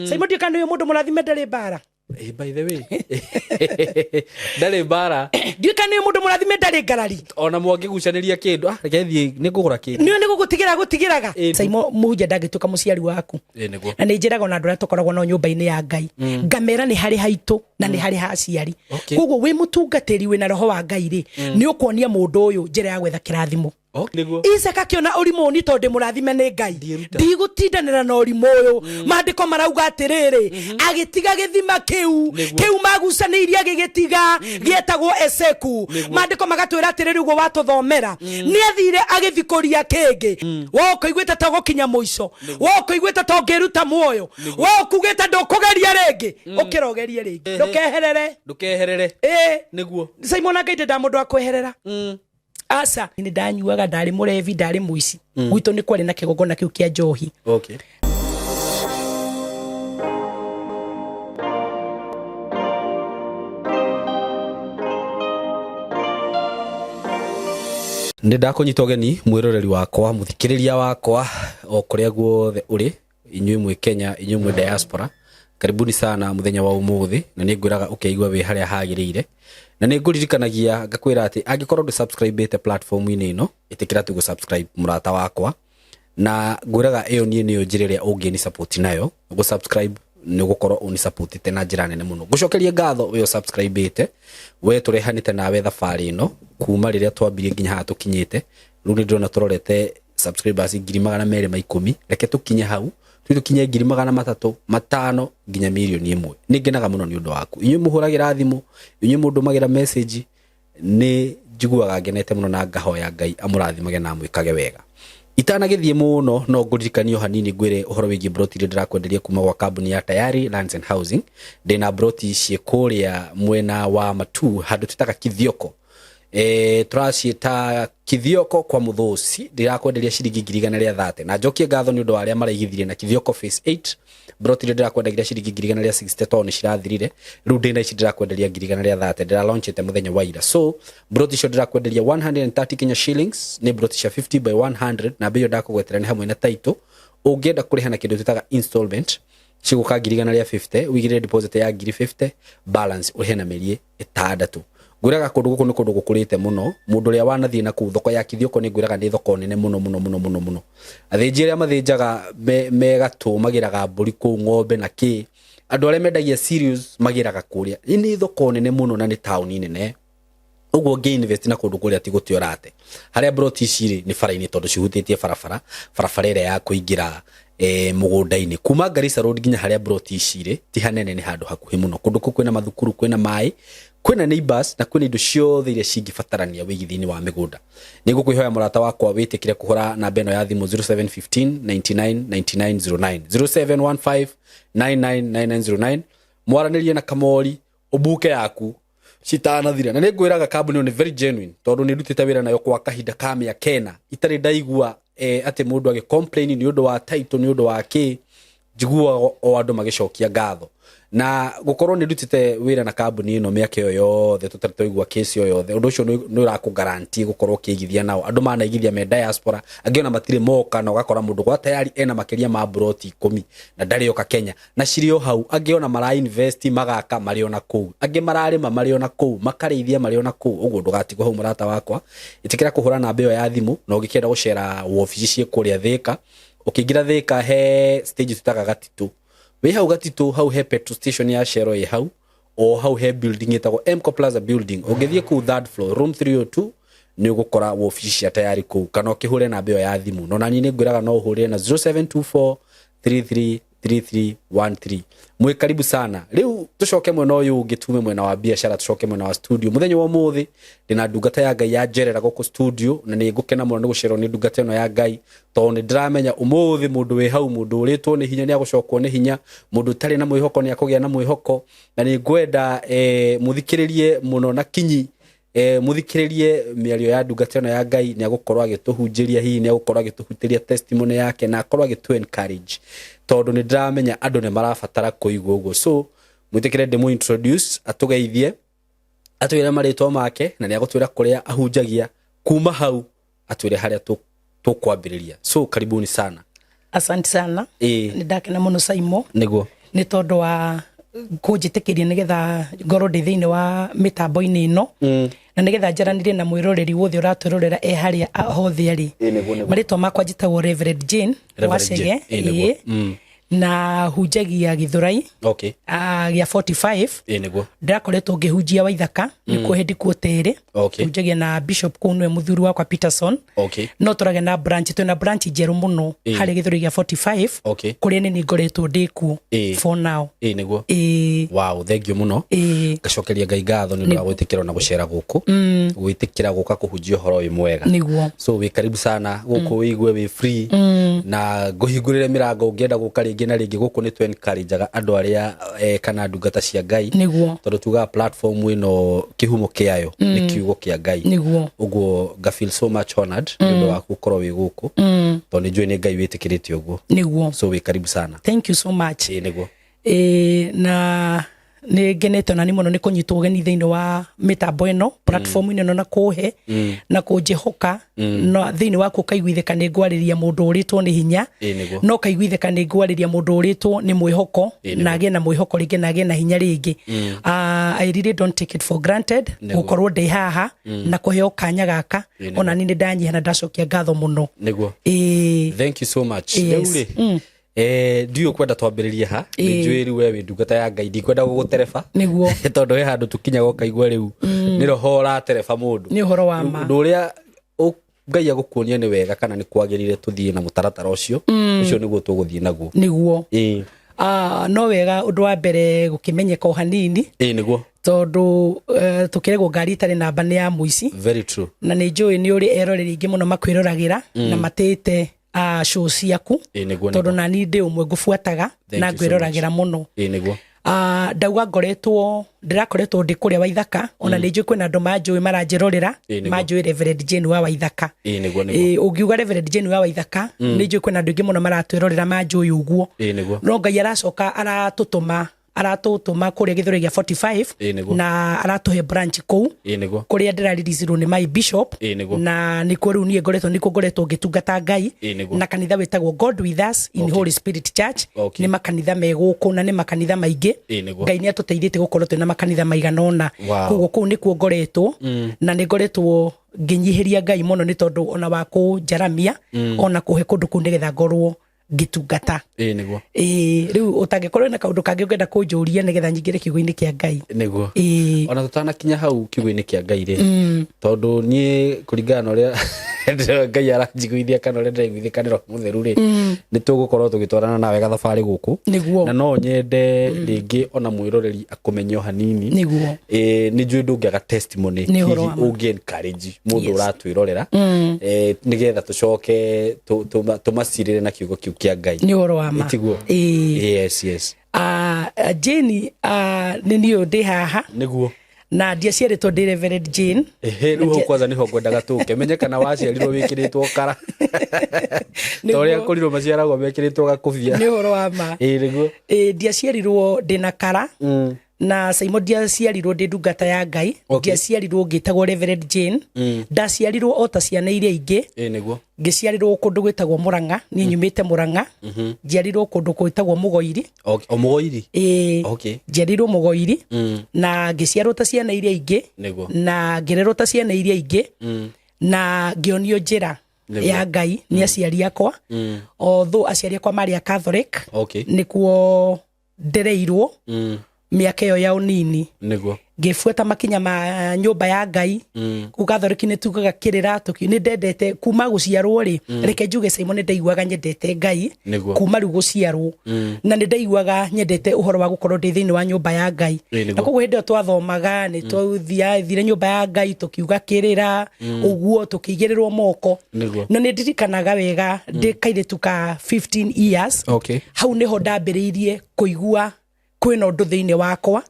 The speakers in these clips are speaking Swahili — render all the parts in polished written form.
Simon dio kanu mundu murathime ndari bara. By the way. Ndari bara. Dio kanu mundu murathime ndari ngarari. Ona mwangigucaniria kindu reke thie nikugura kindu. Niyo nigugutigiraga. Simon muhunjia ndagituka muciari waku. Niguo. Na ninjiraga ona ndura tukoragwo no nyumba-ini ya Ngai. Ngamera ni hari haitu na ni hari haciari. Koguo wi mutungatiri wina roho wa Ngai ri ni ukuonia mundu uyu njira ya gwetha kirathimo. Niguo. Isaka kiona urimu ni tondu murathime ni Ngai. Ndigutindanira na urimu uyu. Maandiko marauga atiriri agitiga githima kiu magucaniirie agigitiga gietagwo Eseku. Maandiko magatwira atiriri ugo watuthomera ni athire agithikoria kingi. Wo kuiguita ta gukinya muico. Wo kuiguita ta ngiruta muoyo. Wo kugita ndukugeria ringi. Ukirogerie ringi. Ndukeherere. Niguo. Simon Ngai nda mundu akweherera. Asa ni ndanyuaga ndari murevi ndari muici gwitu ni kwari na kigogona kiu kia njohi. Okay. Ndenda kunyita ugeni mwiroreri wakwa muthikiriria wakwa o kuria guothe uri inyui mwe Kenya inyui mwe diaspora karibuni sana muthenya wa umuthi na ningwiraga ukeigwa wi haria hagirire na ninguririkanagia ngakwira ati angikorwo ndu subscribe te platform ini ino itikira tu go subscribe murata wakwa na ngwiraga iyo nie niyo njiriria ungeni support nayo go subscribe ni gukorwo uni support te na njira nene muno gucokeria ngatho we subscribe te we turehanite nawe thabari ino kuma riria twambirie nginya ha tukinyite riu ni ndona turorete subscribers 210 reke tukinye hau tukinye 300 5 nginya milioni 1 ningenaga muno ni undu waku inyu muhuragira thimu inyu mundu magira message ni njiguaga ngenete muno na ngahoya Ngai amurathimage na mwikage wega itanagithie muno no ngurikanio hanini ngwire uhoro wigi broti ndirakwenderia kuma gwa kambuni ya Tayari Lands and Housing ndina broti ciekuria mwena wa Matu handu tutaka Kithioko turacita Kithioko kwa Muthuci ndirakwenderia ciringi 130 na njokie ngatho ni undu wa aria maraigithirie na Kithioko phase 8 broti ndirakwenderia ciringi 160 toni cirathirire riu ndina ici ndirakwenderia 130 ndira launchite muthenya wa ira so broti cio ndirakwenderia 130 Kenya shillings ni broti cia 50 by 100 na beyo ndakugwetera ni hamwe na title ungienda kurihana kindu tutaga installment ciguka 150 wigire deposit ya 50 balance urihana mieri 6 ngwiraga kundu guku ni kundu gukurite muno mundu ria wanathie na ku thoko ya Kithioko ni ngwiraga ni thoko nene muno athinjiria mathinjaga megatu magiraga mburi ku ng'ombe na ki andu aria mendagia serious magiraga kuria ni thoko nene muno na ni town nene uguo ngi invest na kundu kuria tigutiorate haria broti ciri ni faraini tondu cihutitie farafara ire ya kuingira mugunda-ini kuma Garissa Road nginya haria broti ciri ti hanene ni handu hakuhi muno kundu kwina mathukuru kwina mai kwina neighbors na kwina indo ciothe iria cingibatarania wigithini wa migunda ningukwihoya murata wakwa witikire kuhura namba ino ya thimu 0715 999909 0715 999909 mwaranirie na Kamori ubuke yaku citanathira na ningwiraga kambuni ni very genuine tondu ni ndutite wira nayo kwa kahinda ka miaka kena itari ndaigua ati mundu age complain ni undu wa title ni undu wa ki njigua o andu magicokia ngatho na gukorwo ni ndutite wira na kambuni ino miaka yo yothe tutaritoigua case yo yothe undu ucio ni uraku guarantee gukorwo kigithia nao andu manaigithia me diaspora angiona matire moka na ugakora mundu gwa Tayari ena makiria ma broti 10 na ndari yoka Kenya na cirio hau angiona mara invest magaka mariona ku angi mararima mariona ku makarithia mariona ku uguo ndugatigwo hau murata wakwa itikira kuhura namba iyo ya thimu na ugikenda gushera wobici cie kuria Thika ukigira Thika he stage tutaka Gatitu we hau Gatitu hau he petrol station ya Shero ye hau o hau he building itagwo Mco Plaza building ugithie ku third floor room 302 ni ugukora wobici ya Tayari ku kana ukihure namba iyo ya thimu no nani ni ngwiraga no uhure na 0724 333313 mwe karibu sana riu tucoke mwena uyu ngitume mwena wa biashara tucoke mwena wa studio muthenya wa muthi ndina ndungata ya Ngai ya njerera goko studio na ni ngukena muno ni gucero ni ndungata ino ya Ngai tondu ndiramenya umuthi mundu we hau mundu uritwo ni hinya ni agucokwo ni hinya mundu tari na mwihoko ni akugia na mwihoko na ni ngwenda muthikiririe muno na kinyi muthikiririe miario ya ndungata ino ya Ngai ni agukorwo agituhunjiria hihi ni agukorwo agituhutiria testimony yake na akorwo agitu encourage tondu ni ndiramenya andu ni marabatara kuigwa uguo so mwitikire ndimo introduce atugeithie atwire maritwa make na ni agutwira kuria ahunjagia kuma hau atwire haria tukwambiriria so karibuni sana. Asante sana. Ni ndakena muno Saimo. Niguo nĩ tondũ wa kũnjĩtĩkĩria nĩgetha ngorwo ndĩ thĩinĩ wa mĩtambo-inĩ ĩno na nĩgetha njaranĩrie na mwĩroreri wothe ũratwĩrorera harĩa hothe arĩ. Marĩtwa makwa njĩtagwo Reverend Jane Wacege na hunjagia Githurai gĩa 45 ndakoretwo ngĩhunjia Waithaka nĩkuo headquarter hunjagia na Bishop kũu nĩwe mũthuri wakwa Peterson no tũrage na branch twĩna branch njerũ mũno harĩ Githurai gĩa 45 kũrĩa nĩ ngoretwo ndĩkuo for now. Wow, thank you mũno. Ngacokeria Ngai ngatho nĩ ũndũ wa gwĩtĩkĩra na gũcera gũkũ gwĩtĩkĩra gũka kũhunjia ũhoro wĩ mwega. So wĩ karibu sana gũkũ wĩigue wĩ free na ngũhingũrĩre mĩrango ũngĩenda gũka rĩngĩ na rĩngĩ gũkũ nĩ tũ encourage andũ arĩa kana ndungata cia Ngai tondũ tuga platform ĩno kĩhumo kĩayo nĩ kiugo kĩa Ngai. Ũguo nga feel so much honored nĩ ũndũ wa gũkorwo wĩ gũkũ tondũ njũĩ nĩ Ngai wĩtĩkĩrĩte ũguo. So wĩ karibu sana. Thank you so much. Na nĩ ngenete na nĩ mũno nĩ kũnyitwo ũgeni thĩinĩ wa mĩtambo ĩno platform ĩno na kũhe na kũnjĩhoka no thĩinĩ wa kũkaiguithĩka nĩ ngwarĩria mũndũ ũrĩtwo nĩ hinya no kaiguithĩka nĩ ngwarĩria mũndũ ũrĩtwo nĩ mwĩhoko na agĩe na mwĩhoko rĩngĩ na agĩe na hinya rĩngĩ. I really don't take it for granted gũkorwo ndĩ haha na kũheo kanya gaka ona nĩ ndanyiha na ndacokia ngatho mũno. Thank you so much. Ndiyo kwenda twambĩrĩrie ha nĩnjũĩ rĩu we wĩ ndungata ya Ngai ndikwenda gũgũtereba tondũ he handũ tũkinyaga ũkaigua rĩu nĩ roho ũratereba mũndũ nĩ ũhoro wa ma ũndũ ũrĩa Ngai agũkuonia nĩ wega kana nĩ kwagĩrĩire tũthiĩ na mũtaratara ũcio nĩguo tũgũthiĩ naguo no wega ũndũ wa mbere gũkĩmenyeka o hanini tondũ tũkĩregwo ngari itarĩ namba nĩ ya mũici. Very true. Na nĩ njũĩ nĩ ũrĩ eroreri ingĩ mũno makwĩroragĩra na matĩte show ciaku tondũ na niĩ ndĩ ũmwe ngũbuataga na ngwĩroragĩra mũno. Ndauga ndĩrakoretwo ndĩ kũrĩa Waithaka ona nĩ njũĩ kwĩna andũ manjũĩ maranjĩrorera manjũĩ Reverend Jane wa Waithaka. Ũngiuga Reverend Jane wa Waithaka nĩ njũĩ kwĩna andũ ingĩ mũno maratwĩrorera manjũĩ ũguo no Ngai aracoka aratũtũma kũrĩa Githurai gĩa 45 na aratũhe branch kũu kũrĩa ndĩrariricinwo nĩ my bishop na nĩkuo rĩu niĩ ngoretwo ngĩtungata Ngai na kanitha wĩtagwo God with us in Holy Spirit Church. Nĩ makanitha megũkũ na nĩ makanitha maingĩ Ngai nĩ atũteithĩtie gũkorwo twĩna makanitha maigana ũna koguo kũu nĩkuo ngoretwo na nĩ ngoretwo ngĩnyihĩria Ngai mũno nĩ tondũ ona wa kũnjaramia ona kũhe kũndũ kũu nĩgetha ngorwo ngĩtungata. Rĩu ũtangĩkorwo na kaũndũ kangĩ ũngĩenda kũnjũria nĩgetha nyingĩre kiugo-inĩ kĩa Ngai ona tũtanakinya hau kiugo-inĩ kĩa Ngai rĩ tondũ niĩ kũringana na ũrĩa Ngai aranjiguithia kana ũrĩa ndĩraiguithĩka nĩ Roho Mũtheru rĩ nĩ tũgũkorwo tũgĩtwarana nawe gathabarĩ gũkũ na no nyende rĩngĩ ona mwĩroreri akũmenye o hanini nĩ njũĩ ndũngĩaga testimony ũngĩ encourage mũndũ ũratwĩrorera nĩgetha tũcoke tũmacirĩre na kiugo kĩu kĩa Ngai. Nĩ ũhoro wa ma. Yes. Jane nĩ niĩ ndĩ haha nĩguo na ndiaciarĩtwo ndĩ Reverend Jane. Rĩu kwanza nĩho ngwendaga tũke menye kana waciarirwo wĩkĩrĩtwo kara ta ũrĩa kũrirwo maciaragwo mekĩrĩtwo gakũbia. Nĩ ũhoro wa ma. Nĩguo ndiaciarirwo ndĩna kara na Simon ndiaciarirwo ndĩ ndungata ya Ngai ndiaciarirwo ngĩtagwo Reverend Jane ndaciarirwo o ta ciana iria ingĩ ngĩciarirwo kũndũ gwĩtagwo Mũrang'a niĩ nyumĩte Mũrang'a njiarirwo kũndũ gwĩtagwo Mũgoiri. Njiarirwo Mũgoiri na ngĩciarwo ta ciana iria ingĩ na ngĩrerwo ta ciana iria ingĩ na ngĩonio njĩra ya Ngai nĩ aciari akwa although aciari akwa marĩ a Catholic nĩkuo ndereirwo mĩaka ĩyo ya ũnini ngĩbuata makinya ma nyũmba ya Ngai kũu Gathoreki nĩ tugaga kĩrĩra nĩ ndendete kuma gũciarwo rĩ reke njuge Simon nĩ ndaiguaga nyendete Ngai kuma rĩu gũciarwo na nĩ ndaiguaga nyendete ũhoro wa gũkorwo ndĩ thĩinĩ wa nyũmba ya Ngai na koguo hĩndĩ ĩyo twathomaga nĩ twathiire nyũmba ya Ngai tũkiuga kĩrĩra ũguo tũkĩigĩrĩrwo moko na nĩ ndirikanaga wega ndĩ kairĩtu ka 15 years hau nĩho ndambĩrĩirie kũigua kwĩna ũndũ thĩinĩ wakwa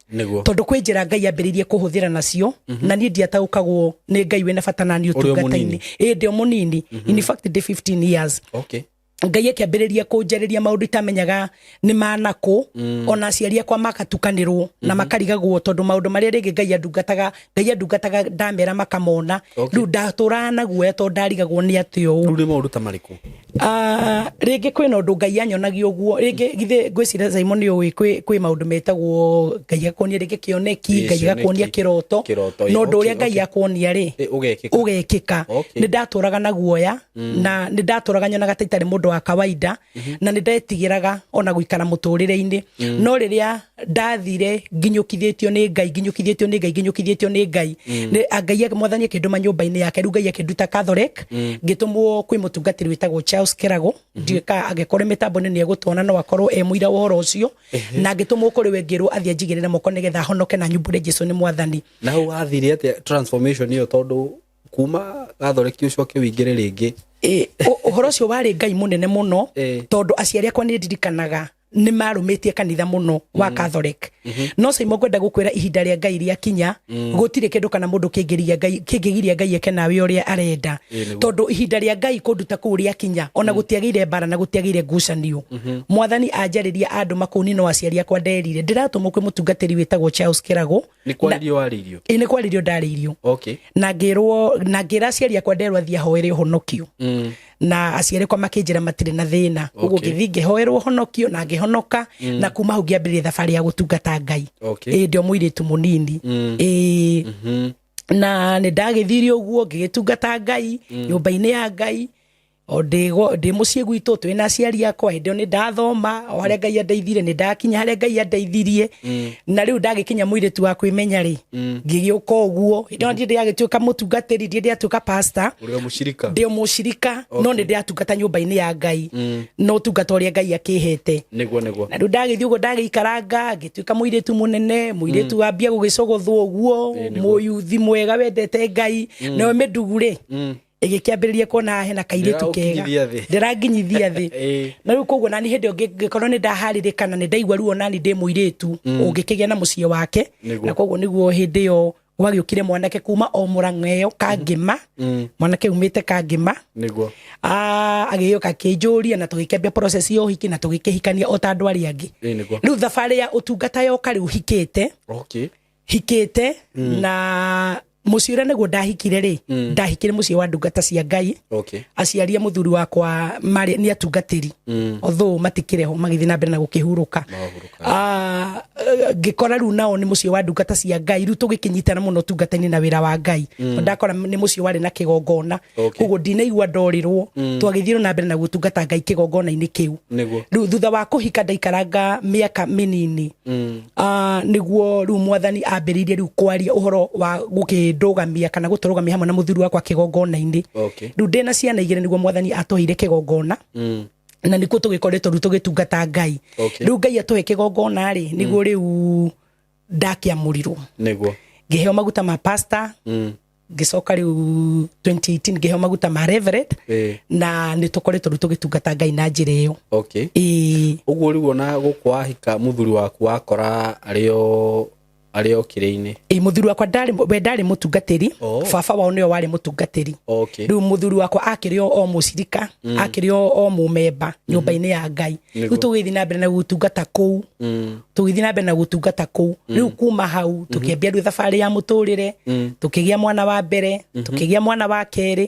tondũ kwĩ njĩra Ngai ambĩrĩirie kũhũthĩra nacio na niĩ ndiataũkagwo nĩ Ngai wĩna bata nani ũtungata-inĩ ndĩ o mũnini in fact ndĩ 15 years Ngai akiambĩrĩria kũnjarĩria maũndũ itamenyaga nĩ manakũ ona aciari akwa makatukanĩrwo na makarigagwo tondũ maũndũ marĩa rĩngĩ Ngai andungataga ndamera makamona rĩu ndatũraga na guoya tondũ ndarigagwo nĩ atĩ ũũ. Rĩu nĩ maũndũ ta marĩkũ? Rĩngĩ kwĩna ũndũ Ngai anyonagia ũguo, rĩngĩ githĩ ngwĩciria Simon nĩũĩ kwĩ maũndũ metagwo Ngai akuonia rĩngĩ kĩoneki, Ngai akuonia kĩroto, no ũndũ ũrĩa Ngai akuonia rĩ ũgekĩka. Nĩ ndatũraga na guoya na nĩ ndatũraga nyonaga ta itarĩ mũndũ wa kawaida na nĩ ndetigĩraga ona gũikara mũtũrĩre-inĩ, no rĩrĩa ndathire nginyũkithĩtio nĩ Ngai Ngai mwathani akĩndũma nyũmba-inĩ yake, rĩu Ngai akĩnduta Catholic ngĩtũmwo kwĩ mũtungatĩri wĩtagwo Charles Kerago, ndiũka angĩkorwo mĩtambo-inĩ nĩ egũtuona no akorwo mũira wa ũhoro ũcio, na ngĩtũmwo kũrĩ we ngĩrwo athiĩ njigĩrĩre moko nĩgetha honoke na nyumbũre Jesũ nĩ mwathani. Na hau wathire atĩa transformation ĩyo tondũ kuma Catholic ũcoke wĩingĩre rĩngĩ? Ũhoro ũcio warĩ Ngai mũnene mũno tondũ aciari akwa nĩ ndirikanaga nĩ marũmĩtie kanitha mũno wa Catholic. No Simon ngwenda gũkwĩra ihinda rĩa Ngai rĩakinya gũtirĩ kĩndũ kana mũndũ kĩngĩgiria Ngai eke nawe ũrĩa arenda, tondũ ihinda rĩa Ngai kũnduta kũu rĩakinya ona gũtiagĩire mbara na gũtiagĩire ngucanio. Mwathani anjarĩria andũ makũni no aciari akwa nderire ndĩratũmwo kwĩ mũtungatĩri wĩtagwo Charles Kerago. Nĩ kwarĩrio warĩrio? Nĩ kwarĩrio ndarĩrio. Na ngĩra aciari akwa nderwo athiĩ ahoere ũhonokio na aciari akwa makĩnjĩra matirĩ na thĩna, ũguo ngĩthiĩ ngĩhoerwo ũhonokio na ngĩhonoka na kuma hau ngĩambĩrĩria thabarĩ ya gũtungata Ngai ndĩ o mũirĩtu mũnini. Na nĩ ndagĩthire ũguo ngĩgĩtungata Ngai nyũmba-inĩ ya Ngai o ndĩ mũciĩ gwitũ twĩna aciari akwa, hĩndĩ ĩyo nĩ ndathoma o harĩa Ngai andeithirie, nĩ ndakinya harĩa Ngai andeithirie, na rĩu ndagĩkinya mũirĩtu wa kwĩmenya rĩ ngĩgĩũka ũguo. Hĩndĩ ĩyo ndĩagĩtuĩka mũtungatĩri, ndĩatuĩka pastor, ndĩ mũcirika, no nĩ ndĩratungata nyũmba-inĩ ya Ngai no tungata ũrĩa Ngai akĩhete. Na rĩu ndagĩthiĩ ũguo ndagĩikaranga ngĩtuĩka mũirĩtu mũnene, mũirĩtu wambia gũgĩcogothwo ũguo, mũyuthi mwega wendete Ngai, nawe mĩndugu rĩ ĩgĩkĩambĩrĩria kuona hena kairĩtu kega ndĩranginyithia thĩ. Na rĩu koguo nani hĩndĩ ĩyo ngĩkorwo nĩ ndaharĩrĩka na nĩ ndaigua ruo nani ndĩ mũirĩtu ũngĩkĩgĩa na mũciĩ wake, na koguo nĩguo hĩndĩ ĩyo gwagĩũkire mwanake kuma o Mũrang'o ĩyo Kangĩma, mwanake umĩte Kangĩma agĩũka akĩnjũria na tũgĩkĩambia process ya ũhiki na tũgĩkĩhikania o ta andũ arĩa angĩ. Rĩu thabarĩ ya ũtungata yoka rĩu hikĩte na mũciĩ ũrĩa nĩguo ndahikire rĩ ndahikire mũciĩ wa ndungata cia Ngai. Aciari a mũthuri wakwa nĩ atungatĩri although matikĩrĩ ho magĩthiĩ na mbere na gũkĩhurũka. Ngĩkora rĩu nao nĩ mũciĩ wa ndungata cia Ngai, rĩu tũgĩkĩnyitana mũno ũtungata-inĩ na wĩra wa Ngai. Ndakora nĩ mũciĩ warĩ na kĩgongona, koguo ndinaigua ndorĩrwo, twagĩthiĩ na mbere na gũtungata Ngai kĩgongona-inĩ kĩu. Rĩu thutha wa kũhika ndaikaranga mĩaka mĩnini nĩguo rĩu mwathani ambĩrĩirie rĩu kwaria ũhoro wa ndũgamia kana gũtũrũgamia hamwe na mũthuri wakwa kĩgongona-inĩ. Rĩu ndĩna ciana igĩrĩ nĩguo mwathani atũheire kĩgongona na nĩkuo tũgĩkoretwo rĩu tũgĩtungata Ngai. Rĩu Ngai atũhe kĩgongona rĩ nĩguo rĩu ndakĩamũrirwo ngĩheo maguta ma pastor, ngĩcoka rĩu 2018 ngĩheo maguta ma reverend na nĩ tũkoretwo rĩu tũgĩtungata Ngai na njĩra ĩyo. Ũguo rĩu ona gũkũ wahika mũthuri waku wakora arĩ o kĩrĩ-inĩ? Mũthuri wakwa ndarĩ mũtungatĩri, baba wao nĩwe warĩ mũtungatĩri. Rĩu mũthuri wakwa akĩrĩ o mũcirika, akĩrĩ o mũmemba nyũmba-inĩ ya Ngai. Rĩu tũgĩthiĩ na mbere na gũtungata kũu, rĩu kuma hau tũkĩambia rĩu thabarĩ ya mũtũrĩre, tũkĩgĩa mwana wa mbere, tũkĩgĩa mwana wa kerĩ.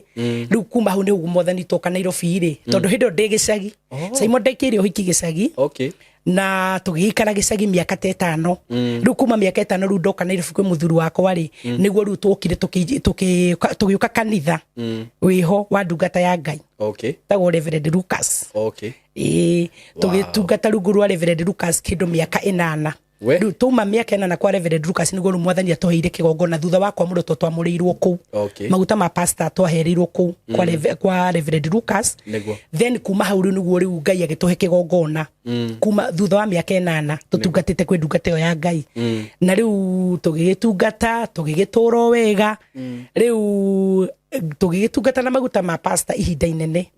Rĩu kuma hau nĩguo mwathani tũka Nairobi rĩ, tondũ hĩndĩ ĩyo ndĩ gĩcagi, Simon ndaikĩire ũhiki gĩcagi na tũgĩikara gĩcagi mĩaka ta 5. Rĩu kuma mĩaka 5 rĩu ndoka Nairobi kwĩ mũthuri wakwa rĩ nĩguo rĩu tũkire tũgĩũka kanitha wĩho wa ndungata ya Ngai tagwo Reverend Lucas. Tũgĩtungata rungu rwa Reverend Lucas kĩndũ mĩaka 8. Rĩu tuma mĩaka 8 kwa Reverend Lucas nĩguo rĩu mwathani atũheire kĩgongona thutha wa kwamũrwo twamũrĩirwo kũu maguta ma pastor twahereirwo kũu kwa Reverend Lucas. Then kuma hau rĩu nĩguo rĩu Ngai agĩtũhe kĩgongona kuma thutha wa mĩaka 8 tũtungatĩte kwĩ ndungata ĩyo ya Ngai. Na rĩu tũgĩgĩtungata tũgĩgĩtũra wega. Rĩu tugigitungata na maguta ma pastor ihinda inene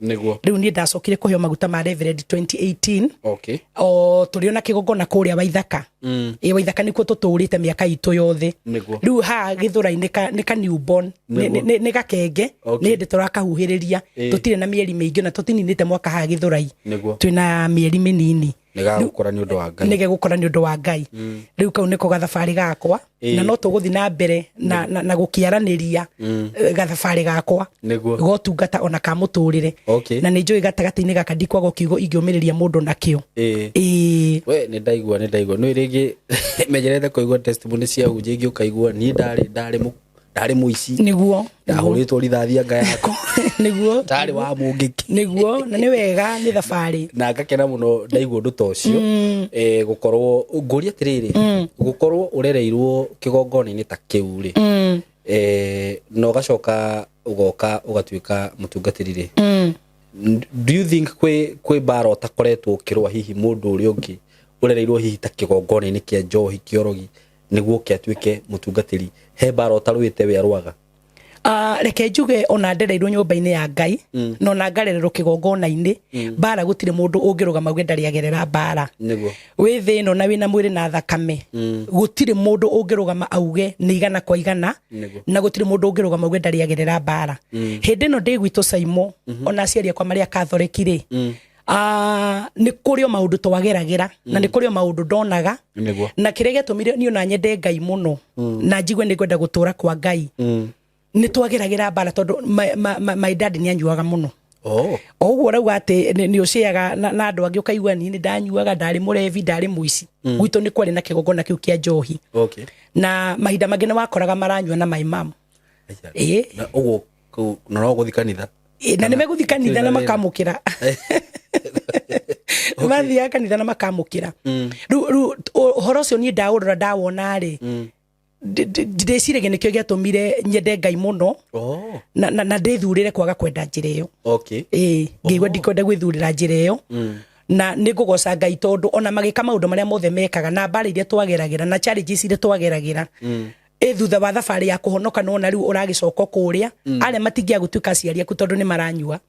riu ni ndacokire kuheo maguta ma Reverend 2018 o turi ona kigongona kuria Waithaka Waithaka nikuo tuturite miaka itu yothe riu ha Githura-ini ni ka newborn ni gakenge ni ndi turakahuhiriria tutire na mieri mingi na tutininite mwaka ha Githurai twina mieri minini negagukora ni undu wa Ngai riu kau niko gathabari gakwa na no tuguthi na mbere na gukiaraniria gathabari gakwa gotungata ona ka muturire na ni njui gatagati-ini gaka ndikwaga kiugo ingiumiriria mundu nakio we ni ndaigua no iringi menyerete kuigua testimony cia hunjia ingi ukaigua ni ndari muici niguo ndahuritwo rithathia nga yako niguo ndari wa mungiki niguo na ni wega ni thabari na ngakena muno ndaigua undu tocio gukorwo nguri atiriri gukorwo urereirwo kigongona-ini ta kiu ri no gacoka ugoka ugatuika mutungatiri ri do you think kwe bara utakoretwo kirwa hihi mundu uri ungi urereirwo hihi ta kigongona-ini kia njohi kiorogi niguo kiatuike mutungatiri he bara utarwite we arwaga reke njuge ona ndereirwo nyumba-ini ya Ngai no na ngarererwo kigongona-ini bara gutire mundu ungirugama uge ndari agerera bara wi thi no na wina mwiri na thakame gutire mundu ungirugama auge ni igana kwa igana na gutire mundu ungirugama uge ndari agerera bara hindi no ndi gwitu Saimo ona aciari akwa maria Catholic ri ni kurio maundu twageragira na ni kurio maundu ndonaga na kiria giatumire ni ona nyende Ngai muno na njigwe ni ngwenda gutura kwa Ngai ni twageragira bara tondu my dad ni anyuaga muno oguo rauga ati ni uciaga na andu angi ukaigua ni ndanyuaga ndari murevi ndari muici gwitu ni kwari na kigongona kiu kia njohi na mahinda mangi ni wakoraga maranyua na my mom na uguo no guthi kanitha na nimeguthi kanitha na makamukira mathia kanitha na makamukira ru horo cio ni ndaurora ndawona ri ndiciragia nikio giatumire nyende Ngai muno na ndithurire kwaga kwenda njira iyo ngigwa ndikwenda gwithurira njira iyo na nigugoca Ngai tondu ona magika maundu maria mothe mekaga na mbara iria twageragira na challenges iria twageragira thutha wa thabari ya kuhonoka no na riu uragicoka kuria aria matingia gutuika aciari aku tondu ni maranyua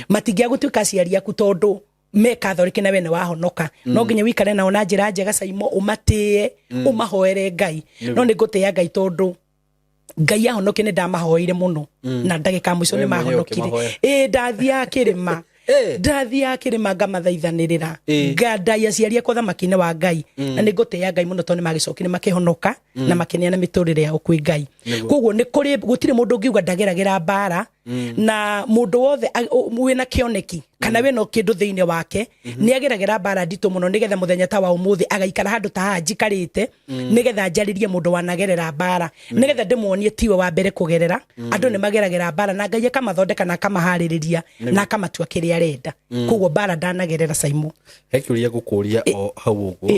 matingia gutuika aciari aku tondu me Catholic na we ne wahonoka no nginya wikare nao na njira njega Saimo umatie umahoere Ngai no ni ngutia Ngai tondu Ngai ahonoke ni ndamahoire muno na ndagika muico ni mahonokire ndathia kirima ndathia kirima ngamathaithanirira ngandai aciari akwa thamaki-ini wa Ngai na ni ngutia Ngai muno tondu magicokire makihonoka na makineana miturire yao kwi Ngai koguo ni kuri gutire mundu ngiuga ndageragira bara na mundu wothe wina kioneki kana we no kindu thiini wake ni ageragira bara ndito muno nigetha muthenya ta wa umuthi agaikara handu ta haha njikarite nigetha njaririe mundu wanagerera bara nigetha ndimuonie tiwe wa mbere kugerera andu ni mageragira bara na Ngai akamathondeka na akamahariria na akamatua kiria arenda koguo bara ndanagerera Saimo hekiuria gukuria o hau uguo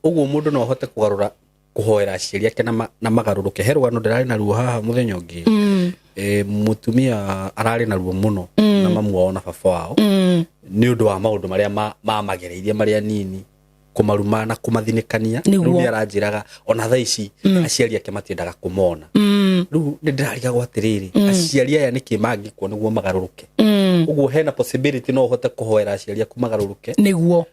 uguo mundu no ahote kugarura kuhoera aciari ake na magaruruke herugano ndirari na ruo haha muthenya ungi mutumia arari na ruo muno na mamu wao na baba wao ni undu wa maundu maria magereirie maria nini kumaruma na kumathinikania riu aranjiraga ona thaa ici aciari ake matiendaga kumona riu ndirariga gwatiriri aciari aya niki mangikwo niguo magaruruke uguo hena possibility no uhote kuhoera aciari aku magaruruke niguo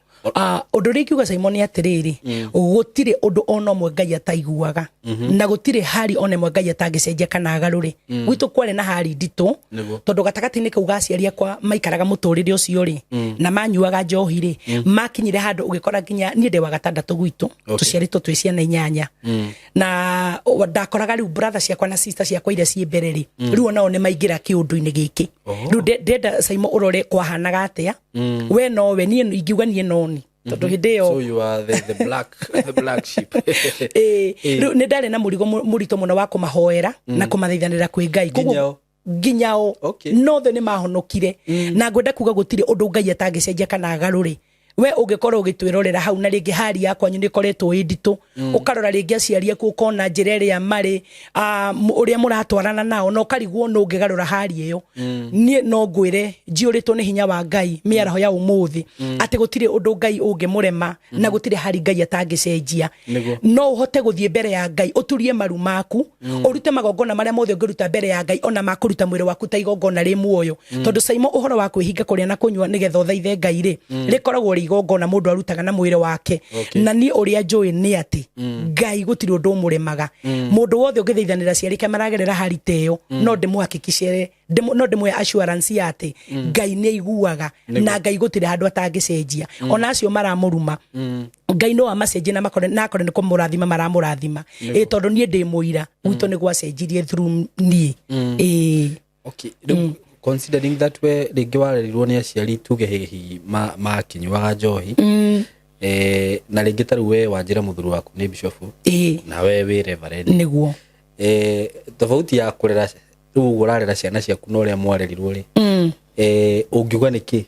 undu ringiuga Simon atiriri gutire undu ona umwe Ngai ataiguaga na gutire hari ona imwe Ngai atangicenjia kana agaruri gwitu kwari na hari nditu tondu gatagati-ini kau gaciari akwa maikaraga muturire ucio ri na manyuaga njohi ri makinyire handu ugikora nginya ni ndi wa gatandatu gwitu tuciaritwo twi ciana 8 na ndakoraga riu brother ciakwa na sister ciakwa iria ci mbere ri riu onao ni maingira kiundu-ini giki riu ndenda Simon urore kwahanaga atia we no we ni ingiuga ni no tondu hindi yo so you are the black sheep ni ndari na murito muno wa kumahoera na kumathaithanira kwi Ngai koguo nginyao no the ni mahonokire na ngwenda kuga gutire undu Ngai atangicenjia kana agaruri we ungikorwo ugitwirorera hau na ringi hari yakwa nyu nikoretwo inditu ukarora ringi aciari aku ukona njira ria mari uria muratwarana nao no karigwo no ungigarura hari iyo nie no ngwire njiuritwo ni hinya wa Ngai miaraho ya umuthi ati gutire undu Ngai ungimurema na gutire hari Ngai atangicenjia no uhote guthie mbere ya Ngai uturie maru maku urute magongona maria mothe ungiruta mbere ya Ngai ona makuruta mwiri waku ta igongona ri muoyo tondu Saimo uhoro wa kwihinga kuria na kunywa nigetha uthaithe Ngai ri rikoragwo ri igongona mundu arutaga na mwiri wake na ni uria njui ni ati Ngai gutire undu umuremaga mundu wothe ungithaithanira ciarike maragerera hari teyo no ndimuhakikicire no ndimwe assurance yate Ngai ni aiguaga na Ngai gutire handu atangicenjia ona acio maramuruma Ngai no amacenjie na makore na akore ni kumurathima maramurathima tondu nie ndi muira gwito ni gwacenjirie through nie okay considering that we ringi warerirwo ni aciari tuge hihi makinywaga njohi na ringi taru we wanjira muthuru waku ni bishop na we wi reverend niguo tofauti ya kurera riu urarera ciana ciaku no ria mwarerirwo ri ungiuga niki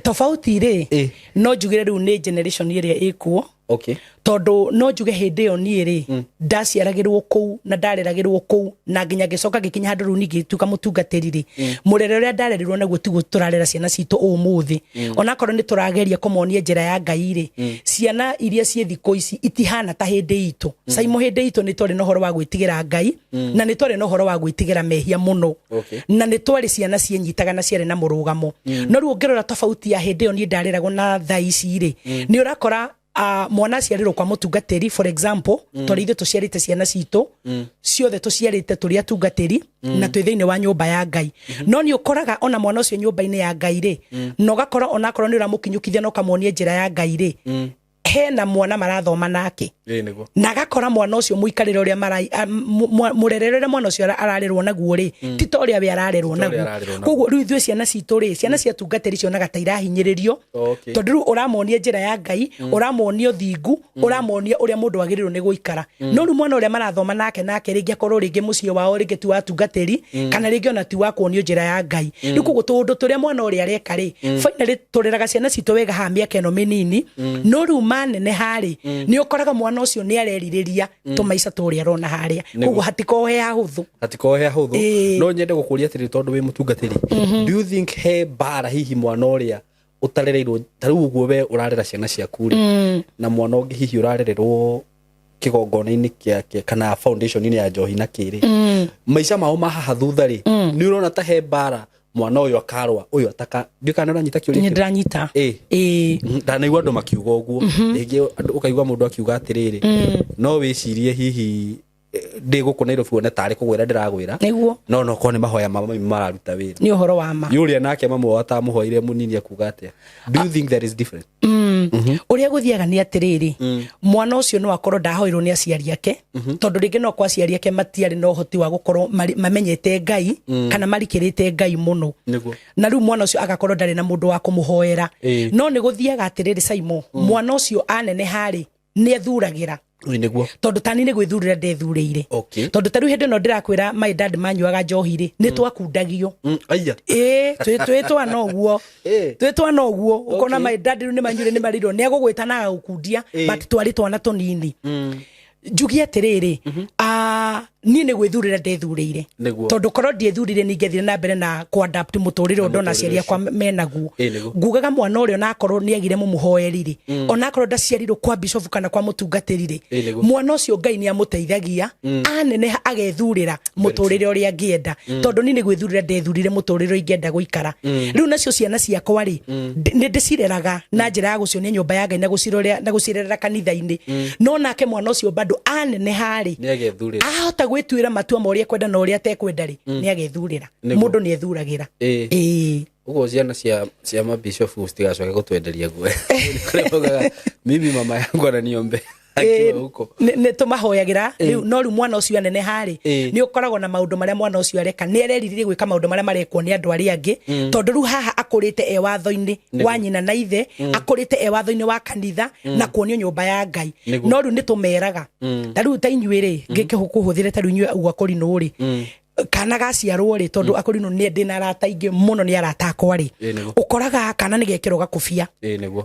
tofauti ri no njugire riu ni generation iria ikuo okay tondu no njuge hindi yo ni ri ndaciaragirwo kuu na ndareragirwo kuu na nginya gicoka gikinya handu riu ningi tuka mutungatiri ri murere uria ndarerirwo naguo tigu turarera ciana citu umuthi ona korwo ni turageria kumonia njira ya Ngai ri ciana iria cie thiko ici itihana ta hindi itu Saimo hindi itu ni tore no horo wa gwitigira Ngai na ni tore no horo wa gwitigira mehia muno na ni tore ciana cienyitaga na ciare na murugamo no riu ngirora tofauti ya hindi yo ni ndareragwo na thaici ri ni urakora mwana ciarirwo kwa mutungatiri for example tore ithe tuciarite ciana citu ciothe tuciarite turi atungatiri na twi thiini wa nyumba ya Ngai no ni ukoraga ona mwana ucio nyumba-ini ya Ngai ri no gakora ona korwo ni uramukinyukithia no kamonie njira ya Ngai ri hena mwana marathoma nake na gakora mwana ucio muikarire uria marai murerere mwana ucio ararerwo naguo ri ti to uria we ararerwo naguo koguo riu ithue ciana citu ri ciana cia tungatiri cio na gataira hinyiririo tondu riu uramonia njira ya Ngai uramonia thingu uramonia uria mundu agirirwo ni guikara no riu mwana uria marathoma nake ringi akorwo ringi mucie wao ringi tu wa tungatiri kana ringi ona tu wa kuonio njira ya Ngai riu koguo tundu turia mwana uria areka ri finally tureraga ciana citu wega ha miaka eno minini no riu manene hari ni ukoraga mwana ucio ni areririria tumaica turia rona haria koguo hatikohe hahuthu no nyende gukuria atiri tondu wi mutungatiri do you think he bara hihi mwana uria utarereirwo taru uguo we urarera ciana ciaku ri na mwana ungi hihi urarererwo kigongona-ini kiake kana foundation-ini ya njohi na kiri maica mao mahaha thutha ri ni urona ta he bara mwana uyu akarwa uyu ataka ndikana uranyita kiuri ni ndiranyita ndanaigua andu makiuga uguo ringi ukaigua mundu akiuga atiriri no wicirie hihi ndiguku Nairobi wone tari kugwira ndiragwira no ko ni mahoya mararuta wira ni uhoro wa ma yuria nake mamwe watamuhoire munini akuga atia do you think that is different uria guthiaga ni atiriri mwana ucio no akorwo ndahoirwo ni aciari ake tondu ringi no kwa aciari ake matiari no hoti wa gukorwo mamenyete Ngai kana marikirite Ngai muno na riu mwana ucio agakorwo ndari na mundu wa kumuhoera no ni guthiaga atiriri Saimo mwana ucio anene hari ni athuragira tondu tani ni gwithurira ndethurire tondu taru hindi no ndirakwira my dad manyuaga njohi ri ni twakundagio twitwana uguo ukona my dad ni manyure ni mariro ni agugwitana gukundia but twari twana tunini njugi atiriri ni ne gwithurira ndethurire tondu korwo ndiethurire ningethire na mbere na ku adapt muturire ndona ciaria kwa menaguo ngugaga mwana urio na korwo ni agire mumuhoerire ona korwo ndaciarirwo kwa bishop kana kwa mutungatirire mwana ucio Ngai ni amuteithagia anene agethurira muturire uria ngienda tondu ni ne gwithurira ndethurire muturire ingienda guikara riu nacio ciana ciakwa ri ni ndicireraga na njira ya gucionia nyumba ya Ngai na gucirerera kanitha-ini no nake mwana ucio bado anene hari ni agethurira ahota gwituira matua moria kwenda na uria tekwenda ri ni agethurira mundu ni ethuragira ugo ciana cia mabishop stigacoke gutwenderia guo mimi mama yangu ananiombe ne tumahoyagira no riu mwana ucio anene hari ni ukoragwo na maundu maria mwana ucio areka ni areriririe gwika maundu maria marekwo ni andu aria angi tondu riu haha akurite watho-ini wa nyina na ithe akurite watho-ini wa kanitha na kuonio nyumba ya Ngai no riu ni tumeraga ta riu ta inyuire ngike kuhuthire ta riu inyue ugwa kuri no ri kana gaciarwo ri tondu akorino ni ndina arata ingi muno ni arata akwa ri ukoraga kana ni gekero gakufia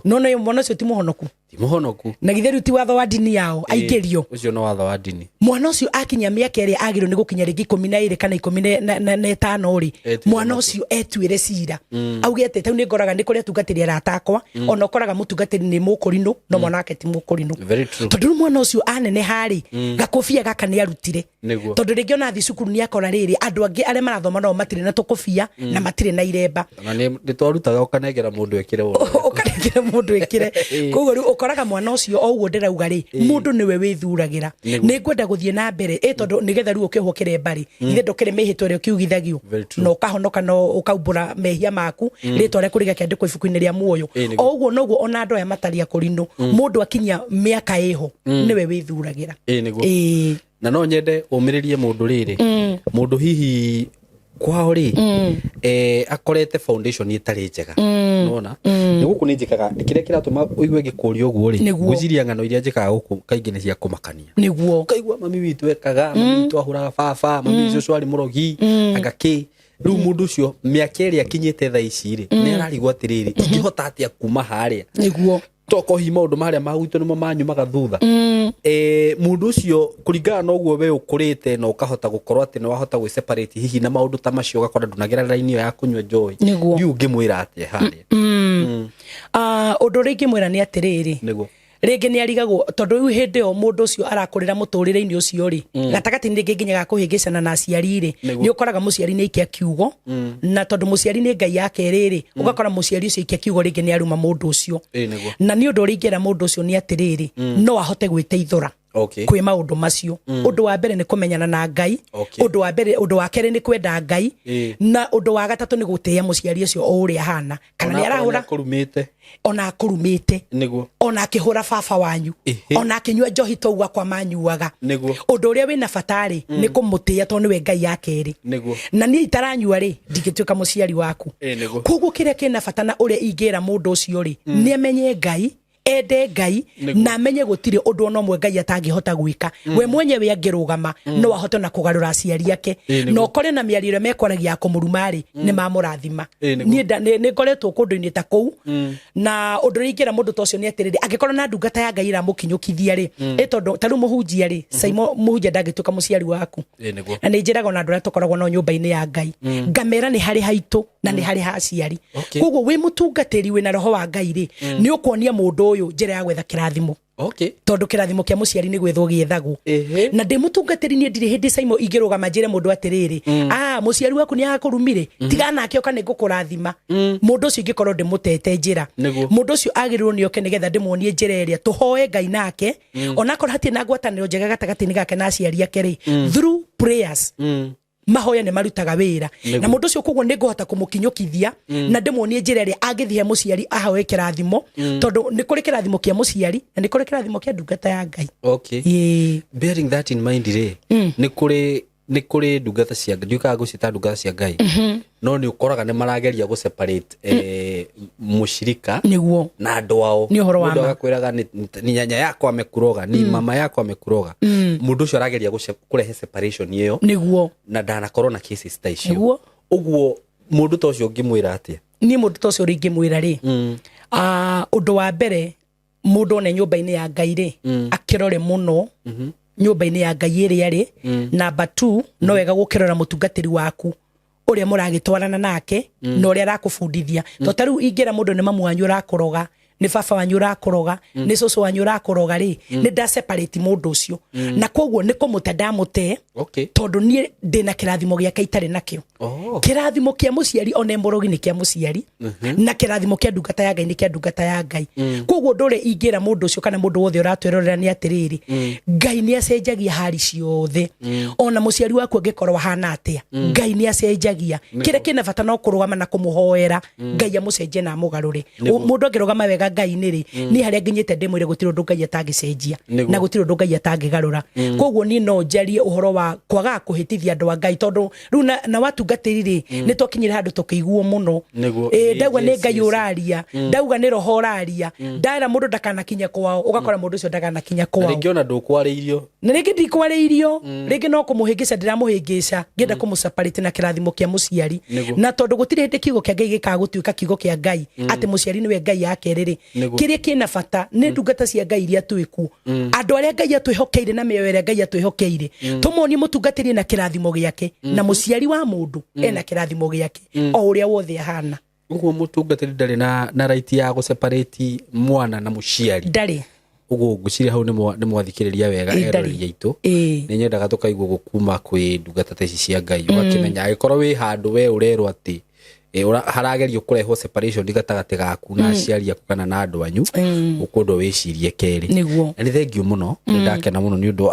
no no mwana ucio ti muhonoku na githeru ti watho wa dini yao aigerio ucio no watho wa dini mwana ucio akinya miaka eri agiro ni gukinya ringi 12 kana 15 ri mwana ucio etwire cira augete tau ni ngoraga ni kuria tungatiri arata akwa ona ukoraga mutungatiri ni mukurino no mwana wake ti mukurino tondu mwana ucio anene hari gakofia gaka ni arutire tondu ringi ona thi cukuru ni akora riri andu angi aria marathoma no matire na tukofia na matire na iremba na ni twarutaga ukanengera mundu ekire ukanengera mundu ekire koguo ukoraga mwana ucio o uguo ndirauga ri mundu niwe withuragira ni ngwenda guthie na mbere tondu nigetha ru ukihokere mbari ithe ndokere mehitwa ri ukiugithagio no kahonoka no ukaumbura mehia maku ritwa ria kuriga kiandiko ibuku-ini ria muoyo o uguo noguo ona andu aya mataria kurino mundu akinya miaka iho niwe withuragira na no nyende umiririe mundu riri mundu hihi kwao ri akorete foundation itari njega nona ni guku ni njikaga kiria kiratuma uigue gikurio uguo ri guciria ngano iria njikaga guku kaingi ni cia kumakania niguo kaigua mami witu ekaga mami witu ahuraga baba mami witu cwari murogi agaki riu mundu ucio miaka iri akinyite thaa ici ri ni ararigwo atiriri ingihota atia kuma haria niguo toko hi maundu maria magutu nimo manyumaga thutha mundu ucio kuringana na uguo we ukurite na ukahota gukorwo ati no wahota gwi separate hihi na maundu ta macio gakora ndunagera line ya kunywa joy yu ngimwira ati haria undu ringi mwira ni atiriri niguo ringi ni arigagwo tondu riu hindi o mundu ucio arakurira muturire-ini ucio ri gatagati ni ringi nginya gakuhingicana na aciari ri ni ukoraga muciari ni ikia kiugo na tondu muciari ni ngai yake riri ugakora muciari ucio ikia kiugo ringi ni aruma mundu ucio na ni undu ringira mundu ucio ni atiriri no ahote gwiteithura kwi maundu macio undu wa mbere ni kumenyana na ngai undu wa mbere undu wa kere ni kwenda ngai na undu wa gatatu ni gutia muciari ucio o uria hana kana ni arahura kurumite ona kurumite niguo ona akihura baba wanyu ona akinywa njohi tougwa kwa manyuaga niguo undu uria wina batari ni kumutia tondu we ngai yake ri na ni itaranyua ri ndingituika muciari waku koguo kiria kina bata na uria ingira mundu ucio ri ni amenye ngai ende ngai na amenye gutire undu ono mwe ngai atangihota gwika we mwenyewe angirugama no ahote na kugarura aciari yake no kore na miarire mekwaragia kumurumari ni mamurathima ni ngoretwo kundu-ini ta kou na undu ringira mundu tocio ni atiriri angikorwo na ndungata ya ngai iramukinyukithia ri tondu taru muhunjia ri saimo muhunjia ndangituka muciari waku na ni njiraga na ndura tukoragwo no nyumba-ini ya ngai ngamera ni hari haitu na ni hari ha aciari koguo wi mutungatiri wina roho wa ngai ri ni ukuonia mundu uyu njira ya gwetha kirathimo tondu kirathimo kia muciari ni gwethwo giethagwo na ndi mutungatiri ni ndire hindi saimo ingirugama njire mundu atiriri muciari waku ni agakurumire tiga nake oka ni ngukurathima mundu ucio ingikorwo ndi mutete njira mundu ucio agirirwo ni oke nigetha ndimuonie njira iria tuhoe ngai nake ona korwo hatie na ngwataniro njega gatagati-ini gake na aciari ake ri through prayers mahoya ne marutaga wira na mundu ucio koguo ni nguhota kumukinyukithia na ndimuonie njira iria angithie muciari ahawe kirathimo tondu ni kuri kirathimo kia muciari na ni kuri kirathimo kia ndungata ya ngai bearing that in mind ri ni kuri ndungata cia ngai ndiukaga gucita ndungata cia ngai no ni ukoraga ni marageria gu separate mushirika niguo na andu ao mundu agakwiraga ni nyanya yako amekuroga ni mama yako amekuroga mundu ucio arageria kurehe separation iyo niguo na ndanakorwo na cases ta icio uguo mundu ta ucio ngimwira atia ni mundu ta ucio ringimwira ri undu wa mbere mundu one nyumba-ini ya ngai ri akirore muno nyumba-ini ya ngai iria ri number 2 no wega gukirora mutungatiri waku uria muragitwarana nake no uria arakubundithia to taru ingira mundu ni mamu wanyu rakoroga ni baba wanyu rakoroga ni cucu wanyu rakoroga ri ni nda separate mundu ucio na koguo ni kumuta ndamute tondu ni ndina kirathimo giake itari nakio kirathimo kia muciari ona mborogi ni kia muciari na kirathimo kia ndungata ya ngai ni kia ndungata ya ngai koguo ndore ingira mundu ucio kana mundu wothe uratwerorera ni atiriri ngai ni acenjagia hari ciothe ona muciari waku angikorwo hana atia ngai ni acenjagia kire kina bata no kurugama na kumuhoera ngai amucenje na mugarure mundu angirugama wega Ngai niri ni haria nginyite ndimwire gutiro ndugai atagicenjia na gutiro ndugai atagigarura koguo ni no njarie uhoro wa kwaga kuhitithia andu a Ngai tondu riu na watungatirire ni twakinyira handu tukiguo muno ndauga ni Ngai uraria ndauga ni roho uraria ndaira mundu ndakanakinya kwao ugakora mundu ucio ndakanakinya kwao ringi ona ndukwarĩirio na ringi ndikwarĩirio ringi no kumuhingica ndiramuhingica ngenda kumuseparate na kirathimo kia muciari na tondu gutire hindi kiugo kia Ngai gikagutuika kiugo kia Ngai ati muciari niwe Ngai yake riri kiria kina bata ni ndungata cia Ngai iria twiku andu aria Ngai atwihokeire na mioyo iria Ngai atwihokeire tumuonie mutungatiri na kirathimo giake na muciari wa mundu ena kirathimo giake o uria wothe ahana uguo mutungatiri ndari na right ya guseparate mwana na muciari ndari uguo nguciria hau ni mwathikiriria wega erori yaitu ni nyendaga tukaigua gukuma kwi ndungata ta ici cia Ngai ugakimenya agikorwo wi handu we urerwo ati haragerio kureho separation gatagati gaku na aciari aku kana na andu anyu ukundu wicirie keri ni thengiu muno ndakena muno ni undu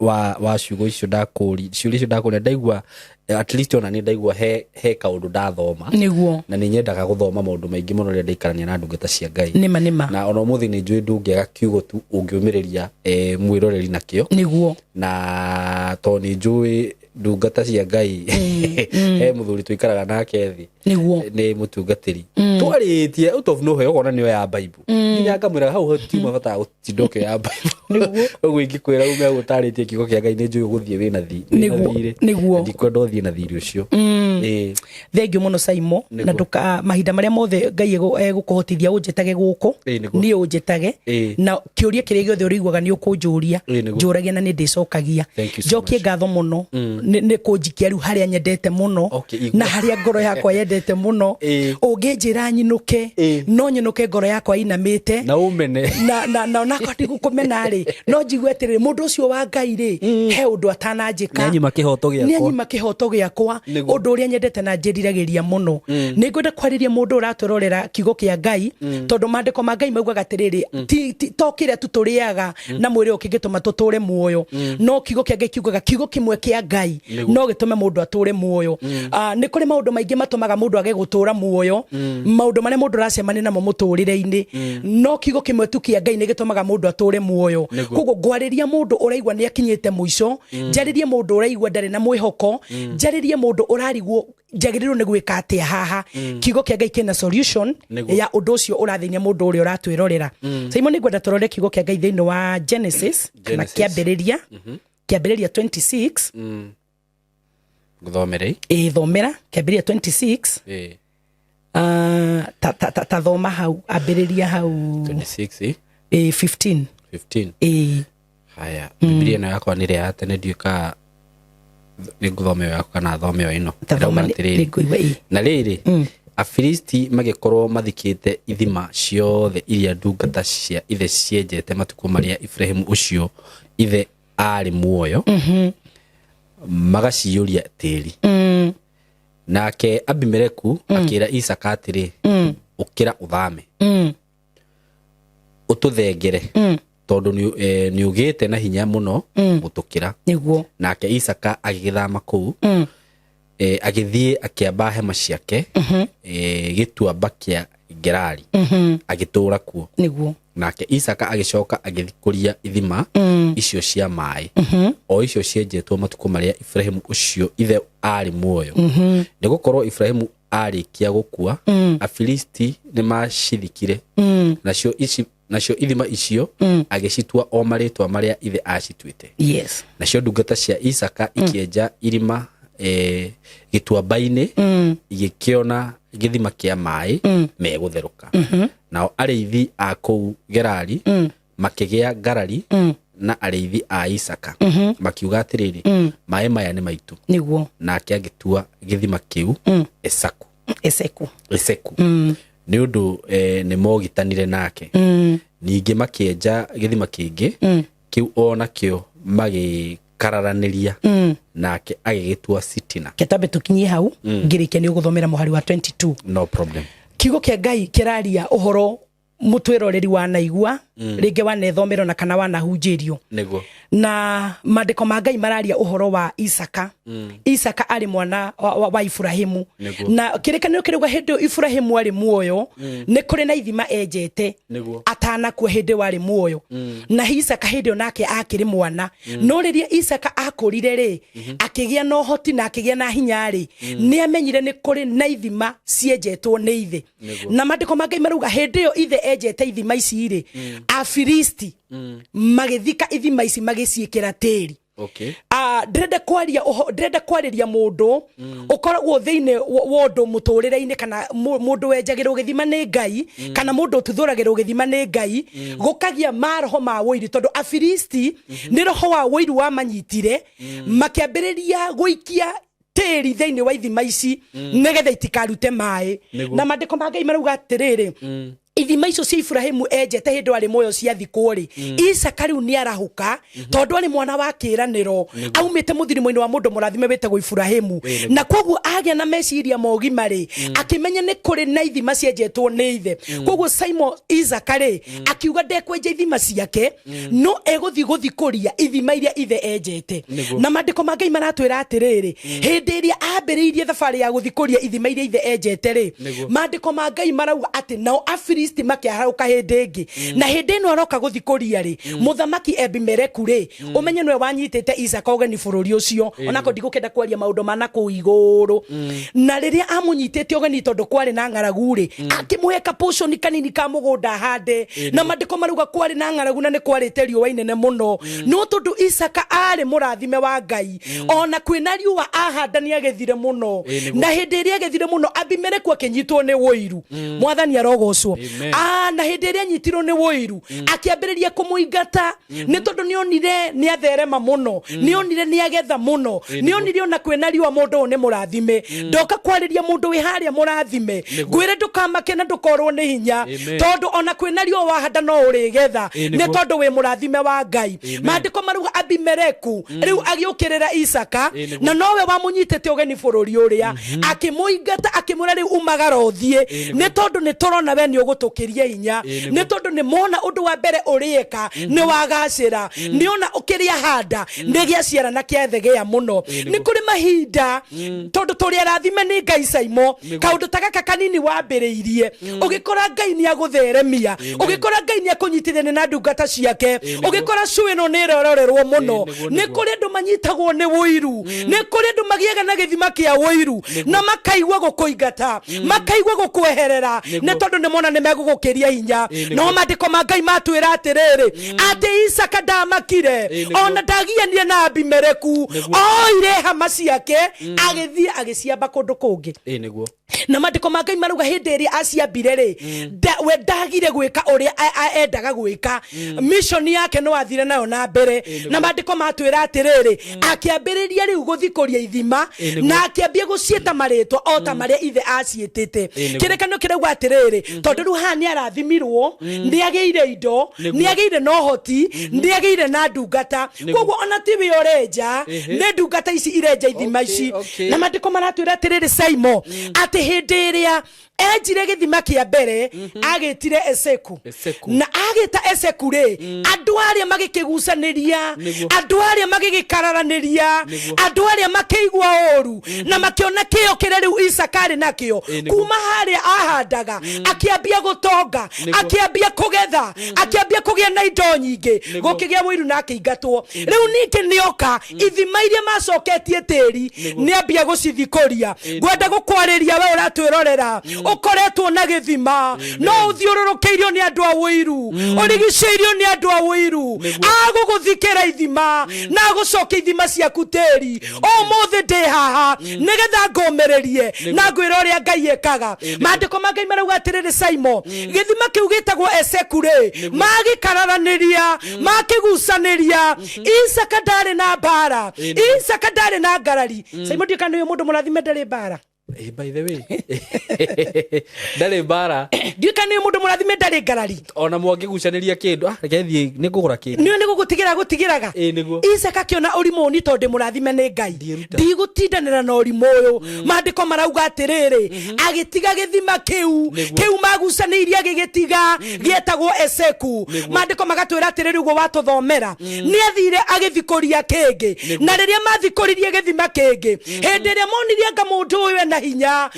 wa ciugo icio ndakuri ndaigua at least ona ni ndaigua he kaundu ndathoma na ni nyendaga guthoma maundu maingi muno ria ndaikarania na ndungata cia Ngai nima na ona umuthi ni njui ndungiaga kiugo tu ungiumiriria mwiroreri nakio na to ni njui ndungata cia Ngai he muthuri tuikaraga nake thi ni mutungatiri twaritie out of nowhere ogona niyo ya Bible nginya ngamwira hau tiuma bata gutindoke ya Bible uguo ingikwira ume gutaritie kiugo kia Ngai ni njui guthie wina niguo ndikwenda uthie na thiri ucio thengiu muno Saimo na nduka mahinda maria mothe Ngai egukuhotithia unjetage guku ni unjetage na kiuria kiria giothe uriguaga ni ukunjuria njuragia na ni ndicokagia njokie ngatho muno ni kunjikia riu haria nyendete muno na haria ngoro yakwa yendete muno unginjira nyinuke no nyinuke ngoro yakwa inamite na umene na nakoti gukumena ri no njigwe atiri mundu ucio wa Ngai ri he undu atananjika nyima kihoto giakwa undu uria nyendete na njiriragiria muno ni ngwenda kwariria mundu uratwirorera kiugo kia Ngai tondu mandiko ma Ngai maugaga atiriri tokire tuturiaga na mwiri ukingituma tuture muoyo no kiugo kia Ngai kiugaga kiugo kimwe kia Ngai no gitume mundu ature muoyo ni kuri maundu maingi matumaga mundu age gutura muoyo maundu maria mundu racemania namo muturire-ini no kiugo kimwe tu kia Ngai ni gitumaga mundu ature muoyo koguo ngwariria mundu uraigwa ni akinyite muico njaririe mundu uraigwa ndari na mwihoko njaririe mundu urarigwo njagiriru ni gwika atia haha kiugo kia Ngai kina solution ya undu ucio urathinia mundu uri uratwirorera Simon ni ngwenda turore kiugo kia Ngai thiini wa Genesis na kiambiriria 26 guthomerei thomera kiambiriria 26 ta thoma hau ambiriria hau 26 15 haya Biblia no yakwa ni ria tene ndiuka ni guthomeo yakwa kana thomeo ino na riri Afilisti magikorwo mathikite ithima ciothe iria ndungata cia ithe cienjete matuko maria Ibrahimu ucio ithe ari muoyo magaciuria tiri nake Abimeleku akira Isaka atiri ukira uthame ututhengere tondu ni ugite na hinya muno gutukira niguo nake Isaka agithama kuu agithie akiamba hema ciake gituamba kia Gerari agitura kuo niguo nake Isaka agicoka agithikuria ithima icio cia mai o icio cienjetwo matuko maria Ibrahimu ucio ithe ari muoyo ni gukorwo Ibrahimu arikia gukua Afilisti ni macithikire nacio ithima icio agicitua o maritwa maria ithe acituite nacio ndungata cia Isaka ikienja irima gituamba-ini igikiona githima kia mai megutheruka nao ariithi a kuu Gerari makigia ngarari na ariithi a Isaka makiuga atiriri mai maya ni maitu niguo nake agitua githima kiu Eseku ni undu ni mogitanire nake ningi makienja githima kingi kiu ona kio magikararaniria nake agigitua Sitina ketabe tukinyie hau ngirike ni uguthomera muhari wa 22 no problem kiugo kia Ngai kiraria uhoro mutwiroreri wanaigua ringe wanethomero na kana wanahunjirio na mandiko ma Ngai mararia uhoro wa Isaka. Isaka ari mwana wa Ibrahimu na kirikaniro kiruga hindi Ibrahimu ari muoyo ni kuri na ithima enjete atana ku hindi wari muoyo na Isaka hindi onake akiri mwana no riria Isaka akurire ri akigia no hoti na akigia na hinya ri ni amenyire ni kuri na ithima cienjetwo ni ithe na mandiko ma Ngai maruga hindi yo ithe enjete ithima ici ri Afilisti magithika ithima ici magiciikira tiri. Okay. Ndrenda kwariria mundu ukoragwo thiine wondu muturire-ini kana mundu wenjagirwo githima ni Ngai kana mundu tuthuragirwo githima ni Ngai gukagia maroho ma woiri tondu Afilisti ni roho wa woiri wa manyitire makiambiriria guikia tiri thiini wa ithima ici nigetha itikarute mai na mandiko ma Ngai marauga atiriri ithima icio cia Ibrahimu enjete hindi wari moyo cia thikũ ri Isaka riu ni arahuka tondu ari mwana wa kiraniro aumite muthirimo-ini wa mundu murathime witagwo Ibrahimu na koguo agia na meciria mogima ri akimenya ni kuri na ithima cienjetwo ni ithe koguo Simon Isaka ri akiuga ndekwenja ithima ciake no guthikuria ithima iria ithe enjete na mandiko ma Ngai maratwira atiriri hindi iria ambiriirie thabari ya guthikuria ithima iria ithe enjete ri mandiko ma Ngai marauga ati nao Afilisti makiaharuka hindi ingi na hindi ino aroka guthikuria ri muthamaki Ebimeleku ri umenye nwe wanyitite Isaka ogeni bururi ucio onako ndigukenda kwaria maundu mana ku iguru na riria amunyitite ogeni tondu kwari na ng'aragu ri akimuheka portion kanini ka mugunda hande na mandiko maruga kwari na ng'aragu na ni kwarite riũa inene muno no tondu Isaka ari murathime wa Ngai ona kwina riũa ahanda ni agethire muno na hindi iria agethire muno Abimeleku akinyitwo ni woiru mwathani arogocwo na hindi iria nyitirwo ni woiru akiambiriria kumuingata ni tondu ni onire ni atherema muno ni onire ni agetha muno ni onire ona kwina riũa mundu ni murathime ndoka kwariria mundu wi haria murathime ngwire ndukamake na ndukorwo ni hinya tondu ona kwina riũa wahanda no urigetha ni tondu wi murathime wa Ngai mandiko maruga Abimeleku riu agiukirira Isaka na nowe wamunyitete ogeni bururi uria akimuingata akimura riu umagara uthie ni tondu ni turona we ni ugutukiria hinya ni tondu ni mona undu wa mbere urieka ni wagacira ni ona ukiria handa ni giaciara na kiathegea muno ni kuri mahinda tondu turi arathime ni Ngai Simon kaundu tagaka kanini wambiriirie ugikora Ngai ni agutheremia ugikora Ngai ni akunyitithania na ndungata ciake ugikora cue no ni rororerwo muno ni kuri andu manyitagwo ni woiru ni kuri andu magiaga na githima kia woiru na makaigwa gukuingata makaigwa gukweherera ni tondu ni mona ni megugukiria hinya no mandiko ma Ngai matwira atiriri ati Isaka ndamakire ona ndagianire na Abimeleku oire hama ciake agithie agiciamba kundu kungi niguo na mandiko ma Ngai maruga hindi iria aciambire ri we ndagire gwika uria endaga gwika mission yake no athire nayo na mbere na mandiko matwira atiriri akiambiriria riu guthikuria ithima na akiambia gucieta maritwa ota maria ithe acietete kirekano kirauga atiriri tondu riu hani arathimirwo ni ageire indo ni ageire no hoti ni ageire na ndungata koguo ona tiwe orenja ni ndungata ici irenja ithima ici na mandiko maratwira atiriri Simon ati hindi iria enjire githima kia mbere agitire Eseku na agita Eseku ri andu aria magikigucaniria andu aria magigikararaniria andu aria makeigwa oru na makiona kio kire riu Isaka ari nakio kuma haria ahandaga akiambia gutonga akiambia kugetha akiambia kugia na indo nyingi gukigia woiru na akiingatwo riu ningi nioka ithima iria macoketie tiri ni ambia gucithikoria gwenda gukwariria we uratwirorera ukoretwo na githima no uthiururukiirio ni andu a woiru urigiceirio ni andu a woiru aguguthikira ithima na gucokia ithima ciaku tiri umuthi ndi haha nigetha ngomererie na ngwira uria Ngai ekaga mandiko ma Ngai marauga atiriri Simon githima kiu gitagwo Eseku ri magikararaniria makigucaniria Isaka ndari na mbara Isaka ndari na ngarari Simon ndikano uyu mundu murathime ndari mbara by the way ndale bara ndika ni mundu murathime ndari ngarari ona mwangigucaniria kindu reke thie ningugura kindu niyo nigugutigiraga niguo Isaka kiona urimu ni tondu murathime ni Ngai ndigutindanira na urimu uyu mandiko marauga atiriri agitiga githima kiu magucaniria gigitiga gietagwo Eseku mandiko magatwira atiriri ugo watuthomera ni athire agithikoria kingi na riria mathikoririe githima kingi hindi ria monirie anga mundu uyu na hinya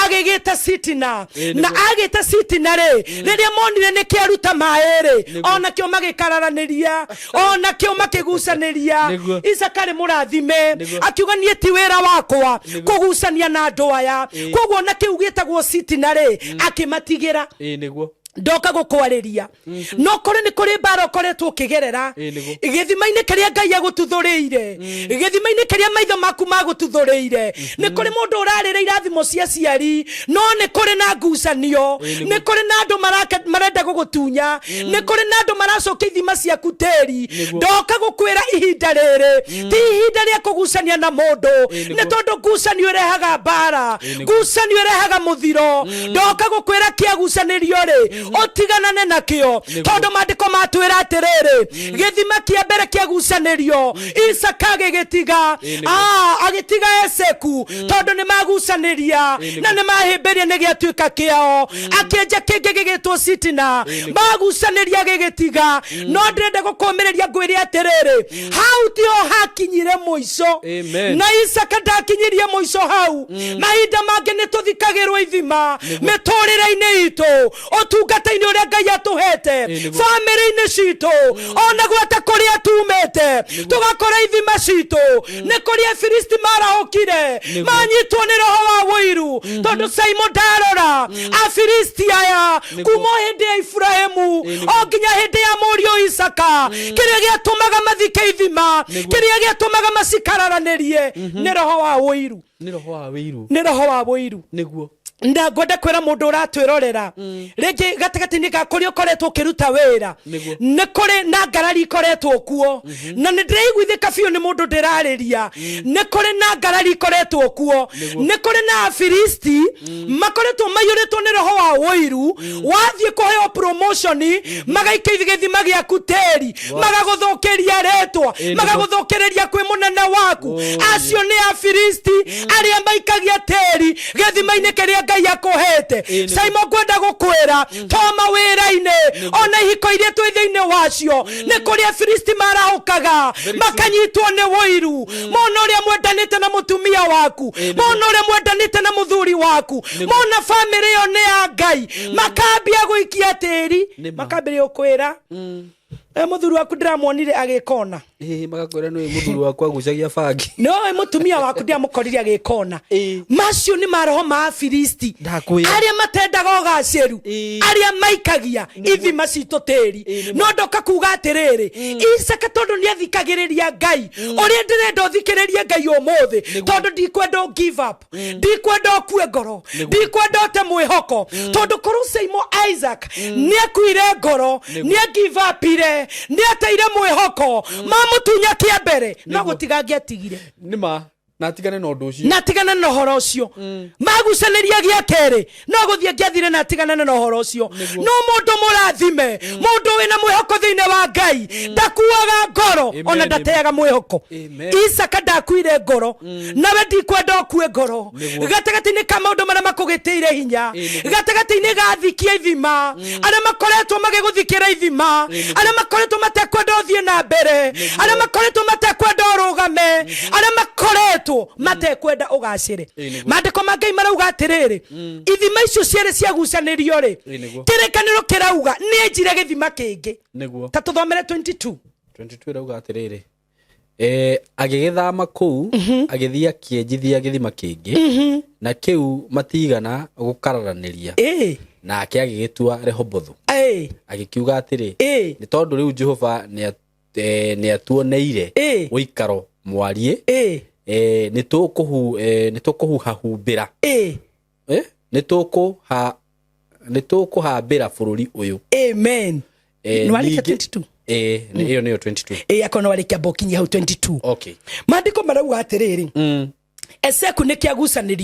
agigita sitina na agita sitina riria monire ni kiaruta maere ona kio magikararaniria ona kio makigucaniria Isaka ri murathime akiuga nie ti wira wakwa kugucania na andu aya koguo na kiu gitagwo sitina akimatigira niguo ndoka gukwariria no kore ni kuri mbara koretwo kigerera githima-ini kiria Ngai agututhuriire githima-ini kiria maitho maku magututhuriire ni kuri mundu urarira irathimo cia ciari no ni kuri na ngucanio ni kuri na andu marenda gugutunya ni kuri na andu maracokia ithima ciaku teri ndoka gukwira ihinda riri ti ihinda ria kugucania na mundu ni tondu ngucanio irehaga mbara ngucanio irehaga muthiro ndoka gukwira kiagucanirio otiganane nakio tondu mandiko matwira atiriri githima kia mbere kia gucanirio Isaka gigitiga agitiga Eseku tondu ni magucaniria na ni mahimbiria ni giatuika kiao akienja kingi gigitwo sitina magucaniria gigitiga no ndirenda gukomereria ngwire atiriri hau tio hakinyire muico na Isaka ndakinyirie muico hau mahinda mangi ni tuthikagirwo ithima miturire-ini itu otungata-ini uria Ngai atuhete family-ini citu ona gwata kuria tumete tugakora ithima citu ni kuria Filisti marahukire manyitwo ni roho wa wiru tondu Simon darora Afilisti aya kuma hindi ya Ibrahimu onginya hindi ya murio Isaka kiria giatumaga mathike ithima kiria giatumaga macikararanirie ni roho wa wiru ni roho wa wiru niguo ndagwenda kwira mundu uratwirorera ringi gatagati-ini ga kuria ukoretwo ukiruta wira ni kuri na ngarari ikoretwo kuo na ni ndiraiguithika biu ni mundu ndirariria ni kuri na ngarari ikoretwo kuo ni kuri na Afilisti makoretwo maiyuritwo ni roho wa wiru wathie kuheo promotion magaikia githima giaku teri magaguthukiria retwa magaguthukiria kwi munene waku acio ni Afilisti aria maikagia teri githima-ini kiria Ngai akohete Simon gwenda gukwira toma wira-ini ona ihiko iria twi thiini wacio ni kuria Filisti marahukaga makanyitwo ni wiru mona uria mwendanite na mutumia waku mona uria mwendanite na muthuri waku mona family yo ni ya Ngai makambia guikia tiri makambia ukwira muthuri waku ndiramuonire agikona magakwira ni muthuri waku agucagia bangi no mutumia waku ndiamukorire agikona macio ni maroho ma Filisti aria matendaga ugaciru aria maikagia ithima citu tiri no ndoka kuga atiriri Isaka tondu ni athikagiriria Ngai uria ndirenda uthikiririe Ngai umuthi tondu ndikwenda give up ndikwenda ukue ngoro ndikwenda ute mwihoko tondu kuru Simon Isaac ni akuire ngoro ni give up ire ni ateire mwihoko mamutunya kia mbere no gutiga ngiatigire nima natigane na undu ucio natigana na horo ucio magucaniria gia keri no guthie ngiathire natigana na horo ucio no mundu murathime mundu wina mwihoko thiine wa Ngai ndakuaga ngoro ona ndateaga mwihoko Isaka ndakuire ngoro nawe ndikwenda ukue ngoro gatagati-ini ka maundu maria makugitiire hinya gatagati-ini ga thikia ithima aria makoretwo magiguthikira ithima aria makoretwo matekwenda uthie na mbere aria makoretwo matekwenda urugame aria makoretwo matekwenda ugacire mandiko ma Ngai marauga atiriri ithima icio ciere cia gucanirio ri kirikaniro kirauga ni njire githima kingi niguo ta tuthomere 22 irauga atiriri agigithama kuu agithia kienjithia githima kingi na kiu matigana gukararaniria na akiagigitua Rehobothu agikiuga atiri ni tondu riu Jehova ni atuoneire uikaro mwarie ni tukuhuha humbira ni tukuhambira bururi uyu amen nwalika 22 iyo niyo 22 akona walikia bokinya hau 22 okay mandiko marauga atiriri Eseku nä kä agucanä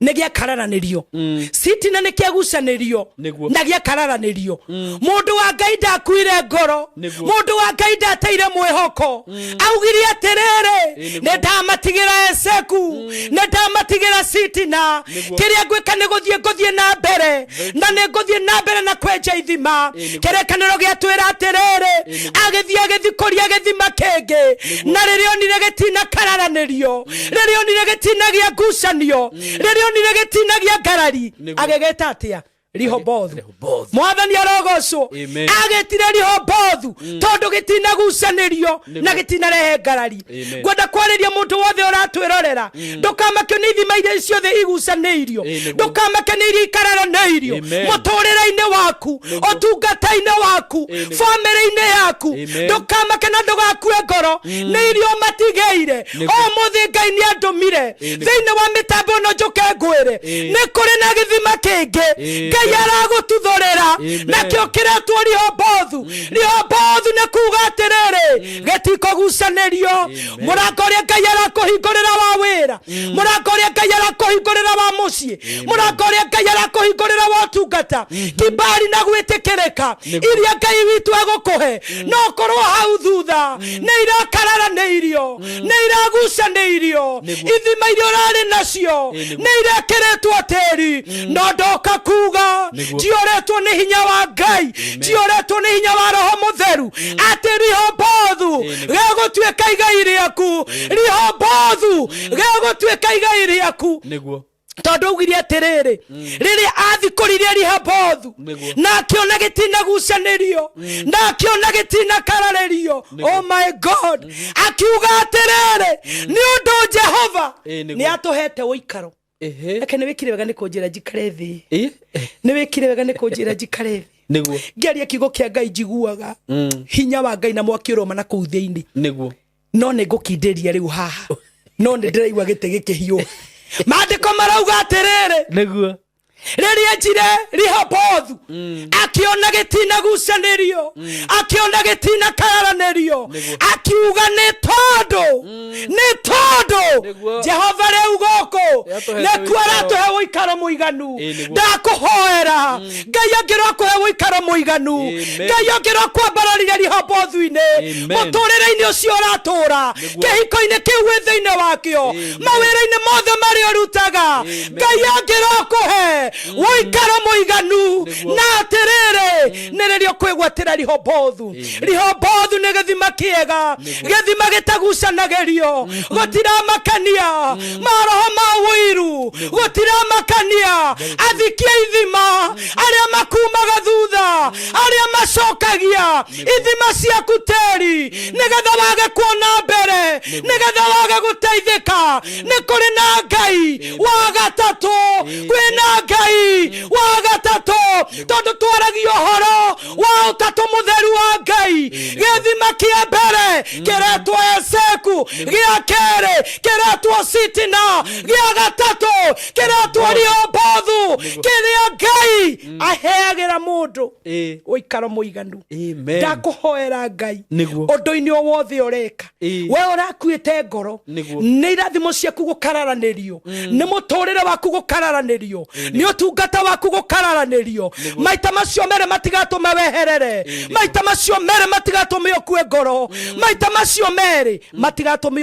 nä gä akararanä rio Sitina nä kä agucanä na gä akararanä rio må ndå wa Ngai ndakuire ngoro må ndå wa Ngai ndateire mwĩhoko augire atä rä rä nä ndamatigä ra Eseku nä ndamatigä ra Sitina kä rä a ngwä ka nä gå thiä na mbere na nä ngå thiä na mbere na kwenja ithima kä rä kanä ro gä atwä ra atä rä rä agä thiä agä thikå gĩthima kĩngĩ na rĩrĩa onire gĩtina kararanĩrio rĩrĩa onire gĩtina gĩa ngucanio rĩrĩa onire gĩtina gĩa ngarari agĩgĩta atĩa Rehobothu mwathani arogocwo agetire Rehobothu tondu gitina gucanĩrio na gitina rehe ngarari ngwenda kwarĩria mũndũ wothe ũratwĩrorera ndũkamakio nĩ ithima iria ciothe igucanĩirio ndũkamakio nĩ iria ikararanĩirio mũtũrĩre-inĩ waku ũtungata-inĩ waku bamĩrĩ-inĩ yaku ndũkamakio na ndũgakue ngoro nĩ irio matigĩire ũmũthĩ Ngai nĩ andũmire thĩinĩ wa mĩtambo ĩno njũke ngwĩre nĩ kũrĩ na gĩthima kĩngĩ Ngai aragututhorera nakio kiretwo Rehobothu nĩ kuga atĩrĩrĩ gĩtikogucanĩrio mũrango ũrĩa Ngai arakũhingũrĩra wa wĩra mũrango ũrĩa Ngai arakũhingũrĩra wa mũciĩ mũrango ũrĩa Ngai arakũhingũrĩra wa ũtungata kibali na gwĩtĩkĩrĩka iria Ngai witũ agũkũhe no korwo hau thutha nĩ irakararanĩirio nĩ iragucanĩirio ithima iria ũrarĩ nacio nĩ irekĩrĩtwo tĩri no ndoka kuga njioretwo nĩ hinya wa Ngai njioretwo nĩ hinya wa Roho Mũtheru atĩ Rehobothu gĩgũtuĩka igai rĩaku Rehobothu gĩgũtuĩka igai rĩaku nĩguo tondu augire atĩrĩrĩ rĩrĩa athikũririe Rehobothu na akĩona gĩtina gucanĩrio na akĩona gĩtina kararĩrio oh my God akiuga atĩrĩrĩ nĩ ũndũ Jehova nĩ atũhete ũikaro eke nĩ wĩkire wega nĩ kũnjĩra njikare thĩ nĩ wĩkire wega nĩ kũnjĩra njikare thĩ nĩguo ngĩaria kiugo kĩa Ngai njiguaga hinya wa Ngai na mwaki ũroma na kũu thĩinĩ nĩguo no nĩ ngũkindĩria rĩu haha no nĩ ndĩraigua gĩtĩ gĩkĩhiũha maandĩko marauga atĩrĩrĩ nĩguo rĩrĩa njire Rehobothu akĩona gĩtina gucanĩrio akĩona gĩtina kararanĩrio akiuga nĩ tondũ Jehova rĩu gũkũ nĩkuo aratũhe ũikaro mũiganu ndakũhoera Ngai angĩrwo akũhe ũikaro mũiganu Ngai angĩrwo kwambararia Rehobothu-inĩ mũtũrĩre-inĩ ũcio ũratũra kĩhiko-inĩ kĩu wĩ thĩinĩ wakĩo mawĩra-inĩ mothe marĩa ũrutaga Ngai angĩrwo akũhe ũikaro mũiganu na atĩrĩrĩ nĩ rĩrĩa ũkwĩgwatĩra Rehobothu nĩ gĩthima kĩega gĩthima gĩtagucanagĩrio gũtiramakania maroho ma wĩiru gũtiramakania athikia ithima arĩa makumaga thutha arĩa macokagia ithima ciaku tĩri nĩgetha wage kuona mbere nĩgetha wage gũteithĩka nĩ kũrĩ na Ngai wa gatatũ kwĩna Ngai wa gatatũ tondu twaragio horo wa ũtatũ mũtheru wa Ngai gĩthima kĩa mbere kĩretwo Eseku gĩa kerĩ kĩretwo Sitina gĩa gatatũ kĩretwo Rehobothu kĩrĩa Ngai aheagĩra mũndũ ũikaro mũiganu ndakũhoera Ngai ũndũ-inĩ o wothe ũreka we ũrakuĩte ngoro nĩ irathimo ciaku gũkararanĩrio nĩ mũtũrĩre waku gũkararanĩrio nĩ ũtungata waku gũkararanĩrio maita macio mere matigatũme weherere maita macio mere matigatũme ũkue ngoro maita macio mere matigatũme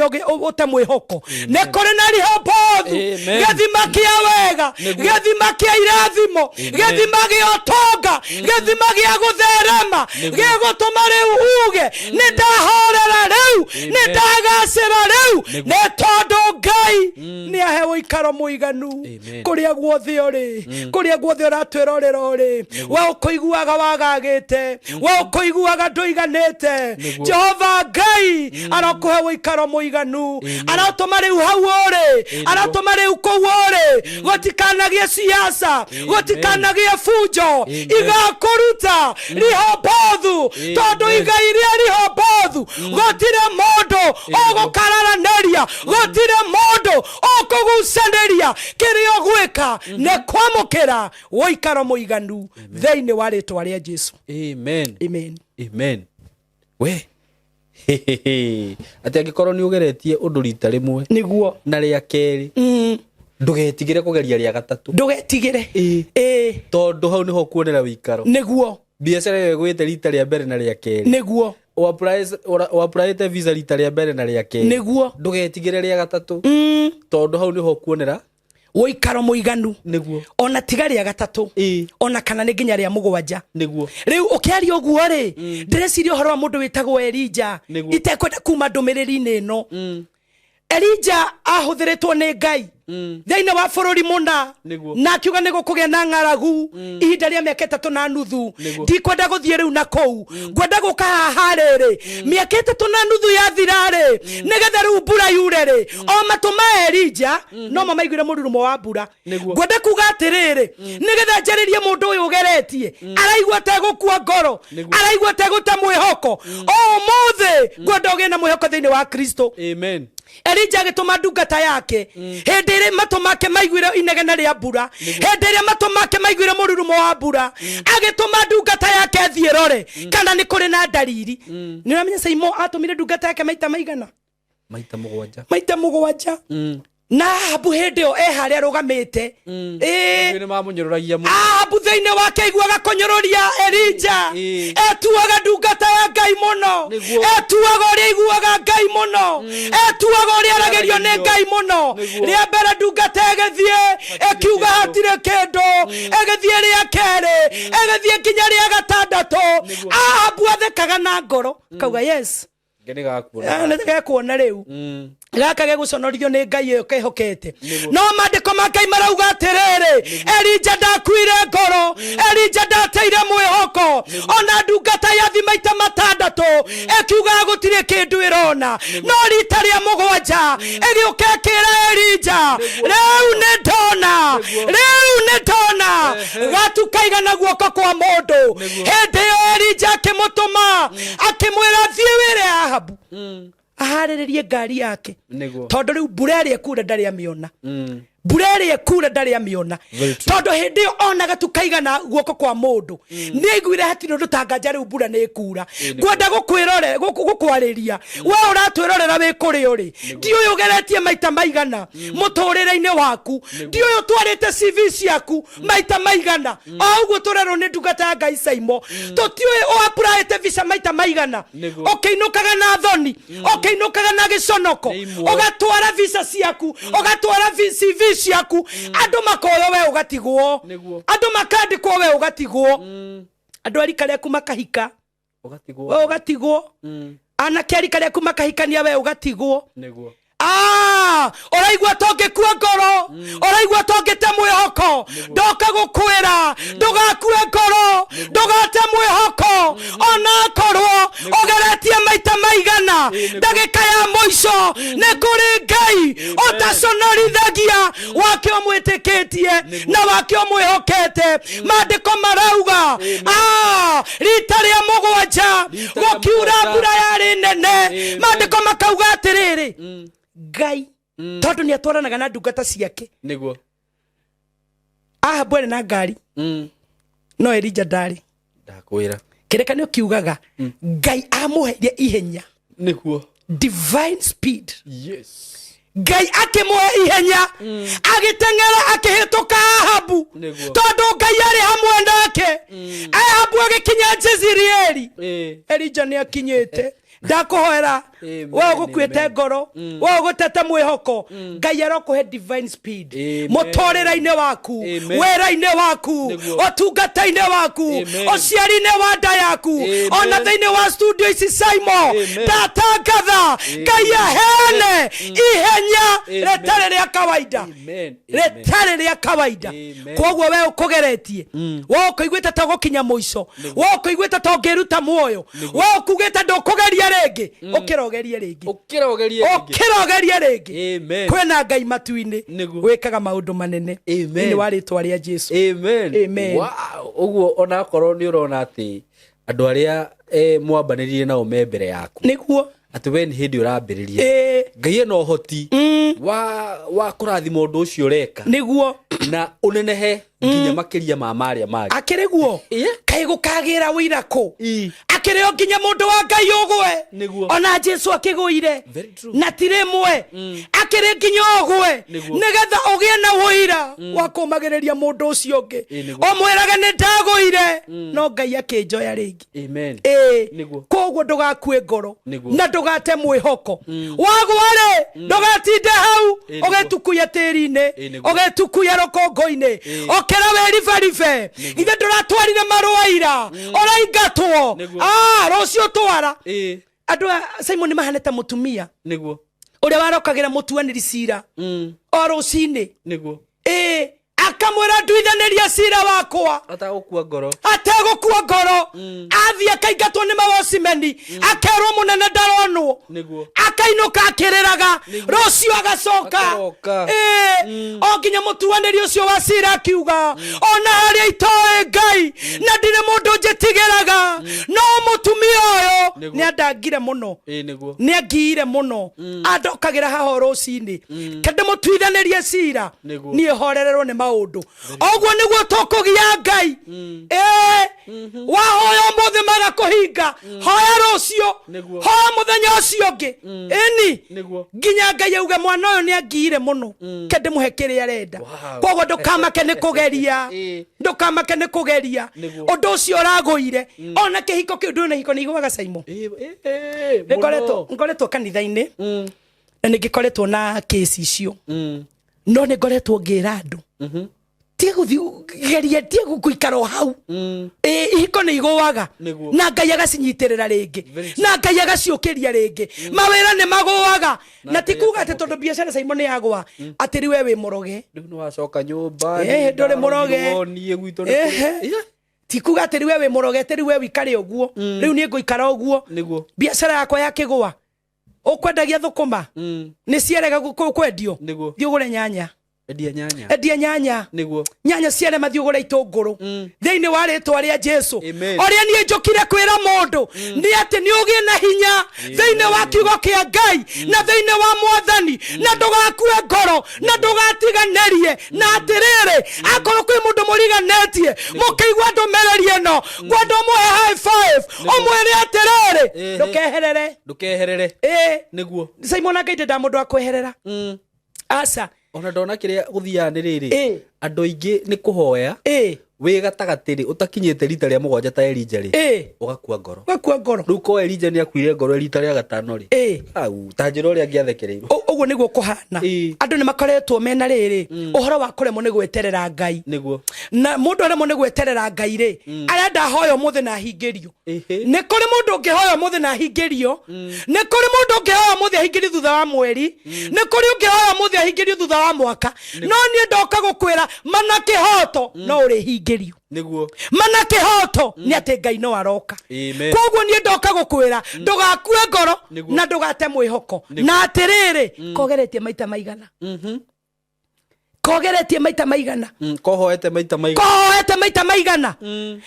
ũte mwĩhoko nĩ kũrĩ na Rehobothu gĩthima kĩa wega gĩthima kĩa irathimo gĩthima gĩa ũtonga gĩthima gĩa gũtherema gĩgũtũma rĩu uge nĩ ndahorera rĩu nĩ ndagacĩra rĩu nĩ tondũ Ngai nĩ ahe ũikaro mũiganu kũrĩa guothe ũrĩ kũrĩa guothe ũratwĩrorera ũrĩ we ũkũiguaga wagagĩte we ũkũiguaga ndũiganĩte Jehova Ngai arakũhe ũikaro mũiganu aratũma rĩu hau ũrĩ aratũma rĩu kũu ũrĩ gũtikanagie siasa gũtikanagie funjo igakũruta Rehobothu tondũ igai rĩa Rehobothu gũtirĩ mũndũ ũgũkararanĩria gũtirĩ mũndũ ũkũgucanĩria kĩrĩa ũgwĩka nĩ kwamũkĩra ũikaro mũiganu thĩinĩ wa rĩtwa rĩa Jesũ amen we ati angikorwo ni ugeretie undu rita rimwe niguo na ria keri ndugetigire kugeria ria gatatu ndugetigire tondu hau niho kuonera wikaro niguo biacara yo gwite rita ria mbere na ria keri niguo wapraite visa rita ria mbere na ria keri niguo ndugetigire ria gatatu tondu hau niho kuonera wikaro muiganu niguo ona tigari ya gatatu ona kana ni nginya ria mugwanja niguo riu ukiaria uguo ri ndireciria uhoro wa mundu witagwo Elija itekwenda kuma ndumiriri-ini ino Elija ahuthiritwo ni Ngai thiini wa bururi muna na akiuga ni gukugia na ng'aragu ihinda ria miaka 3 na nuthu ndikwenda guthie riu na kou ngwenda guka haha riri miaka 3 na nuthu yathira ri nigetha riu mbura yure ri o matuma Elija no mamaiguire mururumo wa mbura ngwenda kuga atiriri nigetha njaririe mundu uyu ugeretie araigua ta gukua ngoro araigua ta guta mwihoko o mothe ngwenda ugie na mwihoko thiini wa Kristo. Amen. Elija agituma ndungata yake hindi iri matu make maiguire inegene ria mbura hindi iri matu make maiguire mururumo wa mbura agituma ndungata yake thie rore kana ni kuri na dalili ni uramenya Saimo atumire ndungata yake maita maigana maita mugwanja na Ahabu hindi yo haria rugamite ni mamunyororagia mu Ahabu thiini wake iguaga kunyororia Elija etuaga ndungata ya Ngai muno etuaga uria iguaga Ngai muno etuaga uria aragerio ni Ngai muno ria mbere ndungata egethie ekiuga hatire kindu egethie ria keri egethie kinya ria gatandatu Ahabu athekaga na ngoro kauga yes ngene gakuona na gakuona riu gaka geguconorio ni Ngai yo kehokete no mandiko ma Ngai marauga atiriri Elija ndakuire ngoro Elija ndateire mwihoko ona ndungata yathi maita matandatu ekiuga gutire kindu irona no rita ria mugwanja egiuka kira Elija riu ni ndona gatukaigana guoko kwa mundu hindi yo Elija akimutuma akimwira thie wire Ahabu ahariririe ngari yake tondu riu mbura iria kura ndari amiona mbura iria kura ndari amiona tondu hindi yo onaga tukaigana guoko kwa mundu ni aiguire hatiri undu tanganja riu mbura ni kura ngwenda gukwariria we uratwirorera wi kuri uri ndi uyu ugeretie maita maigana muturire-ini waku ndi uyu twarite CV ciaku maita maigana o uguo turerwo ni ndungata ya Ngai Saimo tutiuĩ uapplyite visa maita maigana ukiinukaga na thoni ukiinukaga na giconoko ugatwara visa ciaku ugatwara CV ciaku andu makoyo we ugatigwo andu makandikwo we ugatigwo andu arika riaku makahika we ugatigwo anake arika riaku makahikania we ugatigwo oraigua tongikua ngoro oraigua tongite mwihoko ndoka gukwira ndugakue ngoro ndugate mwihoko ona korwo ugeretie maita maigana ndagika ya muico ni kuri Ngai utaconorithagia wakio mwitikitie na wakio mwihokete mandiko marauga rita ria mugwanja gukiura mbura yari nene mandiko makauga atiriri Ngai tondu ni atwaranaga na ndungata ciake niguo Ahabu na ngari no Elija ndari ndakwira kirekanio kiugaga Ngai amuheire ihenya niguo divine speed yes Ngai akimuhe ihenya agitengera akihituka Ahabu tondu Ngai ari hamwe nake Ahabu agikinya Jezreeli Elija ni akinyite ndakuhoera we gukwite ngoro we gutete mwihoko Ngai arokuhe divine speed mutorera-ini waku wera-ini waku otungata-ini waku ociari-ini wa nda yaku ona thiini wa studio ici Saimo ndatangatha Ngai aheane ihenya ritari ria kawaida ritari ria kawaida koguo we ukugeretie we ukuiguite ta gukinya muico we ukuiguite ta ungiruta muoyo we ukugite ndukugeria ringi ukirogerie ringi kwena Ngai matu-ini wikaga maundu manene ni wa ritwa ria Jesu amen wow uguo ona korwo ni urona ati andu aria mwambaniririe nao me mbere yaku niguo ati we ni hindi urambiriria Ngai ena uhoti wa kurathima undu ucio ureka niguo na unenehe nginya makiria ma maria magi akiriguo kai gukagira wira ku akireo nginya mundu wa Ngai ugwe ona Jesu akiguire na tirimwe akire nginya ugwe nigetha ugie na wira wa kumagereria mundu ucio ungi omwiraga ni ndaguire no Ngai akinjoya ringi amen koguo ndugakue ngoro na ndugate mwihoko wagware ndugatinde hau ugetukuya tiri-ini ugetukuya rukongo-ini okera weribaribe ithe nduratwarire marwaira oraingatwo rucio twara andu Simon mahanete mutumia niguo uria warokagira mutuaniri cira o rucini niguo akamwira nduithaniria cira wakwa atagukua ngoro athie akaingatwo ni mawocimeni akerwo munene ndaronwo akainuka akiriraga rucio agacoka o nginya mutuaniri ucio wa cira akiuga ona haria itoe Ngai na ndire mundu njitigiraga no mutumia uyu ni andangire muno ni angiire muno andokagira haho rucini kende mutuithanirie cira ni horererwo ni maundu ogwo niguo tukugia Ngai wahoya mothe magakuhinga hoya rucio hoya muthenya ucio ngi ini nginya Ngai auga mwana uyu ni angiire muno kende muhe kiria arenda koguo ndukamake ni kugeria undu ucio uraguire ona kihiko kiu nduna hiko ni igwaga Simon ngoretwo kanitha-ini na ningikoretwo na kesi icio no ningoretwo ngira andu geria guikara hau ihiko ni igwaga na Ngai agacinyitirira ringi na Ngai agaciukiria ringi mawira ni magwaga na tikuga ati tondu biacara Simon yagwa ati riwe wi muroge ndu wacoka nyumba nduri muroge tikuga ati riwe wi muroge ati riwe wikare uguo riu ni nguikara uguo biacara yakwa yakigwa ukwendagia thukuma ni cierega kwendio thiugure nyanya endia nyanya nyanya ciare mathiugura itunguru thiini wa ritwa ria Jesu oria nie njukire kwira mundu ni ati ni ugie na hinya thiini wa kiugo kia Ngai na thiini wa Mwathani na ndugakue ngoro na ndugatiganerie na atiriri akorwo kwi mundu muriganetie mukiigua ndumereri ino ngwenda muhe high five omwire atiriri ndukeherere niguo Simon Ngai ndenda mundu akweherera asa ona ndona kiria guthia ni riri andu aingi ni kuhoya wi gatagatiri utakinyite rita ria 7 ta Elija ri ugakua ngoro riu ko Elija ni akuire ngoro rita ria 5 ri au tanjira uria ngiathekereirwo uguo niguo kuhana andu ni makoretwo mena riri uhoro wa kuremwo ni gweterera Ngai niguo na mundu aremwo ni gweterera Ngai ri arenda hoyo muthe na hingirio ni kuri mundu ngihoyo muthe na hingirio ni kuri mundu ngihoyo muthe hingirio thutha wa mweri ni kuri ngihoyo muthe hingirio thutha wa mwaka no ni ndoka gukwira mana kihoto no uri niguo mana kihoto ni ati Ngai no aroka koguo ni ndoka gukwira ndugakue ngoro na ndugate mwihoko na atiriri kogeretie maita maigana kogeretie maita maigana kohoete maita maigana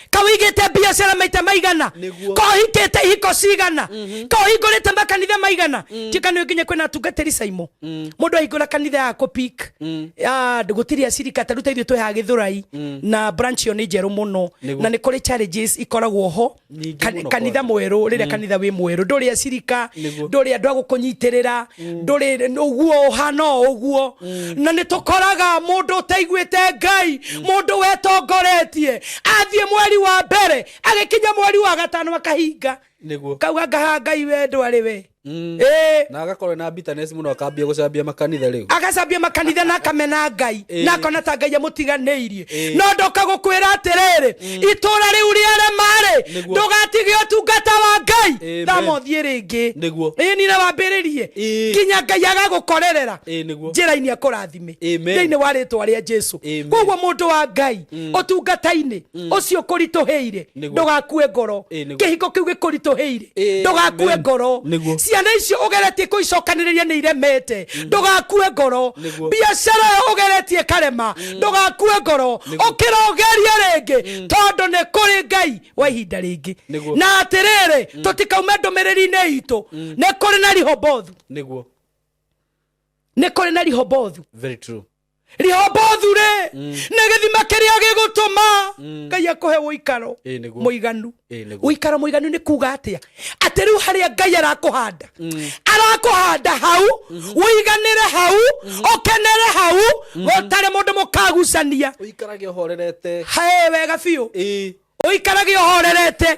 kawigite biacara maita maigana kohikite hiko cigana kohingurite makanitha maigana tikano nginya kwina tungatiri Simon mundu ahingura kanitha ya Kopik ndugutiri acirika taruta ithio twe ha Githurai na branch yo ni njeru muno na ni kuri challenges ikoragwo ho kanitha mweru riria kanitha wi mweru nduri acirika nduri andu agukunyitirira nduri uguo hano uguo na ni tukoraga mundu taiguite Ngai mundu wetongoretie athie mweri wa mbere agikinya mweri wa gatano akahinga kauga ngaha Ngai we ndwari we na agakorwo na bitterness muno akambia gucambia makanitha riu agacambia makanitha na kamena Ngai na kona ta Ngai amutiganeirie no ndoka gukwira atiriri itura riu riare mari ndugatige utungata wa Ngai thamothie ringi ni na wambiririe kinya Ngai agagukorerera njira-ini akurathime thiini wa ritwa ria Jesu koguo mundu wa Ngai utungata-ini ucio kurituheire ndugakue ngoro kihiko kiu gikurituheire ndugakue ngoro ciana icio ugeretie kuicokaniriria ni iremete ndugakue ngoro biacara ugeretie karema ndugakue ngoro ukirogeria ringi tondu ni kuri Ngai wa ihinda ringi na atiriri tutikaume ndumiriri-ini itu ni kuri na Rihobothu niguo ni kuri na Rihobothu very true Rihobothu re na githima kiria gigutuma Ngai akuhe uikaro muiganu. Uikaro muiganu ni kuga atia ati riu haria Ngai arakuhanda hau uiganire hau ukenere hau gutare mundu mukagucania uikarage uhorerete he wega biu uikarage uhorerete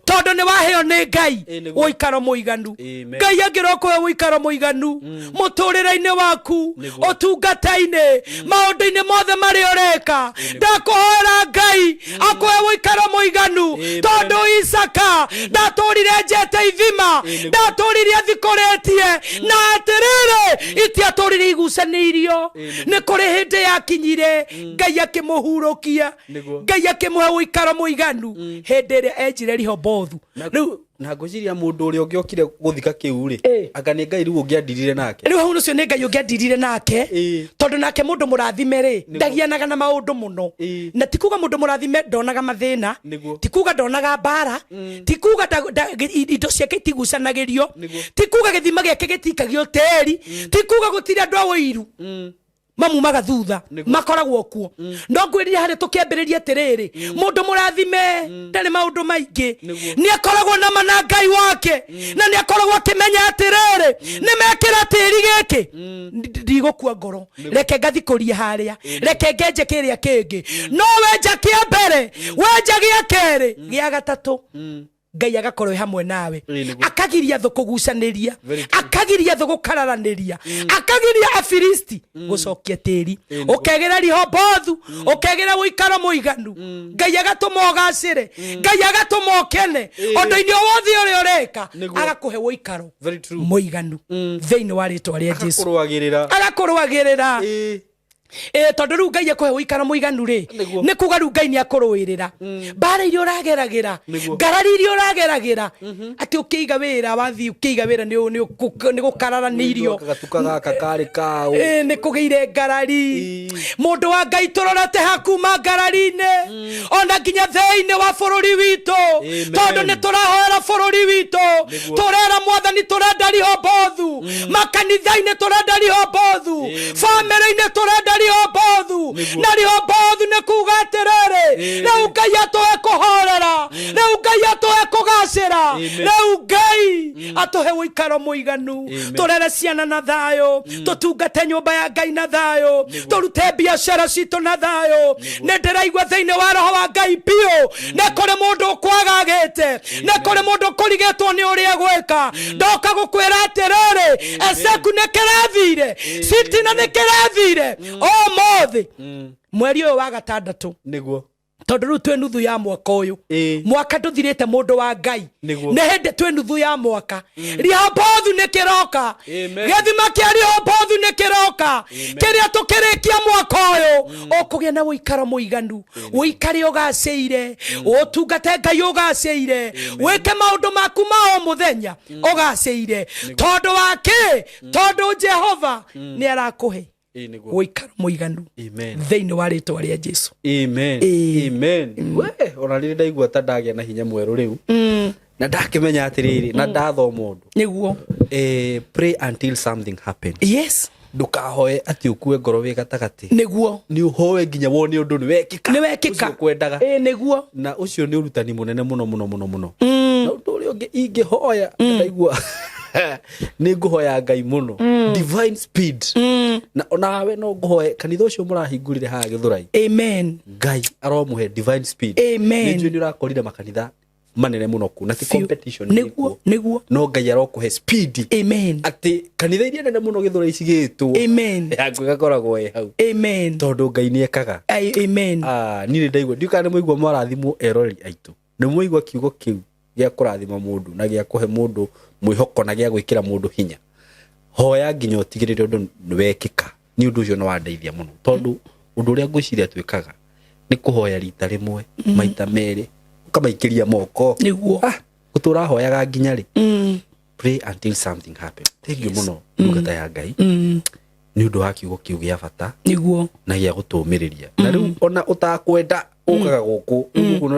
tondu ni waheo ni Ngai uikaro muiganu. Ngai angirokuhe uikaro muiganu muturire-ini waku utungata-ini maundu-ini mothe mari ureka ndakuhoera Ngai akuhe uikaro muiganu tondu Isaka ndaturire njete ithima ndaturire thikuritie na atirire itiaturire igucaniirio ni kuri hindi yakinyire Ngai akimuhurukia Ngai akimuhe uikaro muiganu hindi ria enjire Rihobothu. Riu na ngociria mundu uria ungiokire guthika kiu ri anga ni Ngai riu ungiandirire nake riu hau nucio ni Ngai ungiandirire nake tondu nake mundu murathime ri ndagianaga na maundu muno na tikuga mundu murathime ndonaga mathina tikuga ndonaga mbara tikuga indo ciake itigucanagirio tikuga githima giake gitikagio teri tikuga gutiri andu a wiru mamu magathutha makoragwo kuo no ngwirire hari tukiambiriria tiriri mundu murathime ndari maundu maingi ni akoragwo na mana Ngai wake na ni akoragwo akimenya atiriri ni mekira tiri giki ndigukua ngoro reke ngathikurie haria reke ngenje kiria kingi no wenja kia mbere wenja gia keri gia gatatu Ngai agakorwo hamwe nawe akagiria thu kugucaniria akagiria thu gukararaniria akagiria Afilisti gucokia tiri ukegera Rihobothu ukegera uikaro muiganu Ngai agatuma ugacire Ngai agatuma ukene undu-ini wothe uri ureka agakuhe uikaro muiganu thiini wa ritwa ria Jesu agakuruagirira tondu riu Ngai akuhe uikaro muiganu ri ni kuga riu Ngai ni akuruirira mbara iria urageragira ngarari iria urageragira ati ukiiga wira wathi ukiiga wira ni gukararanirio gatukaga kakari kao ni kugeire ngarari mundu wa Ngai turorete hakuma ngarari-ini ona nginya thiini wa bururi witu tondu ni turahoera bururi witu turera Mwathani turenda Rihobothu makanitha-ini turenda Rihobothu family-ini turenda Rihobothu na Rihobothu ni kuga atiriri riu Ngai atuhe kuhorera riu Ngai atuhe kugacira riu Ngai atuhe uikaro muiganu turere ciana na thayo tutungate nyumba ya Ngai na thayo turute biashara citu na thayo ni ndiraigua thiini wa roho wa Ngai biu ni kuri mundu kwagagite ni kuri mundu kurigetwo ni uria gwika ndoka gukwira atiriri Ezeku ni kirathire Sitina ni kirathire mothi mweri uyu wa gatandatu niguo tondu riu twi nuthu ya mwaka uyu mwaka nduthirite mundu wa Ngai ni hindi twi nuthu ya mwaka Rihobothu ni kiroka githima kia Rihobothu ni kiroka kiria tukirikia mwaka uyu ukugia na uikaro muiganu uikari ugaciire utungate Ngai ugaciire wike maundu maku ma o muthenya ugaciire tondu wake tondu Jehova ni arakuhe uikaro muiganu thiini wa ritwa ria Jesu amen we ona riri ndaigua ta ndagia na hinya mweru riu na ndakimenya atiriri na ndathoma mundu niguo pray until something happens yes ndukahoe ati ukue ngoro wi gatagati niguo ni uhoe nginya wone undu ni wekika kwendaga niguo na ucio ni urutani munene muno na undu uri ungi ingihoya ndaigua ni nguhoya Ngai muno divine speed na onawe no nguhoe kanitha ucio murahingurire ha Githurai amen Ngai aromuhe divine speed amen ni urakorire makanitha manene muno ku na ti competition niguo no Ngai arokuhe speed amen ati kanitha iria nene muno Githurai cigitwo amen yangu gakoragwo hau amen tondu Ngai ni ekaga amen ni ndaigua ndiukane muigua marathimo erori aitu ni muigua kiugo kiu gia kurathima mundu na gia kuhe mundu mwihoko na gia gwikira mundu hinya hoya nginya utigirire undu ni wekika ni undu ucio no wandeithia muno tondu undu uria ngwiciria twikaga ni kuhoya rita rimwe maita meri ukamaikiria moko niguo gutura hoyaga nginya ri pray until something happens thank you muno ndungata ya Ngai ni undu wa kiugo kiu gia bata niguo na gia gutumiriria na riu ona utakwenda ukaga guku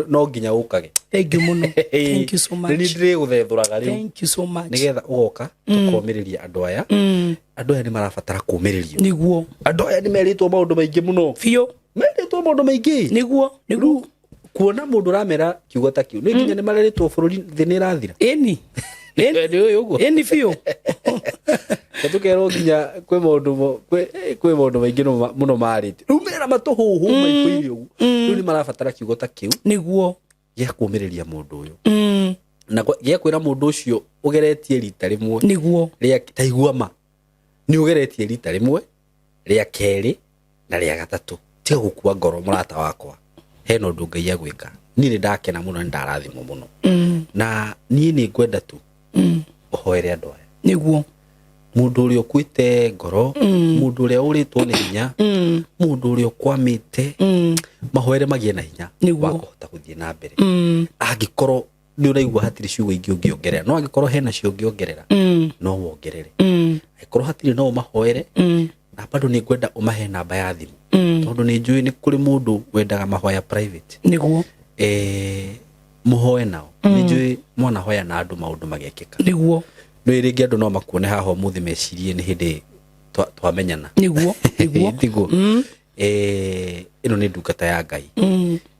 no nginya ukage. Thank you muno. Thank you so much. Ni ndire guthethuraga riu. Thank you so much. Nigetha ugoka tukomiriria andu aya. Andu aya ni marabatara kumiririo. Niguo. Andu aya ni meritwo maundu maingi muno. Fio. Meritwo maundu maingi. Niguo. Kuona mundu ramera kiugo ta kiu. Ni nginya ni mareritwo bururi thi ni rathira. Eni fio. Tukero nginya kwe maundu maingi muno marite. Riu mera matuhuhu maikuirio ugu. Riu ni marabatara kiugo ta kiu. Niguo. Gia kumiriria mundu uyu. Na gia kwira mundu ucio ugeretie rita rimwe. Niguo. Ria taigua ma. Ni ugeretie rita rimwe, ria keri na ria gatatu. Tiga gukua ngoro murata wakwa. Heno ndu Ngai agwika. Ni ni ndakena muno ni ndarathimo muno. Na ni ngwenda tu. Uhoere andu aya. Niguo. Mundu uri ukuite ngoro, mundu uri uritwo ni hinya, mundu uri ukwamite, mahoere magie na hinya wa kuhota guthie na mbere. Angikorwo ni uraigua hatiri ciugo ingi ungiongerera, no angikorwo hena cio ungiongerera, no wongerere. Angikorwo hatiri no mahoere, na bado ni ngwenda umahe namba ya thimu. Tondu ni njui ni kuri mundu wendaga mahoya private. Niguo. Muhoe nao. Ni njui mwana hoya na andu maundu magekeka. Niguo. No iringi andu no makuone haha umuthi mecirie ni hindi twamenyana. Niguo. Tiguo. Ino ni ndungata ya Ngai.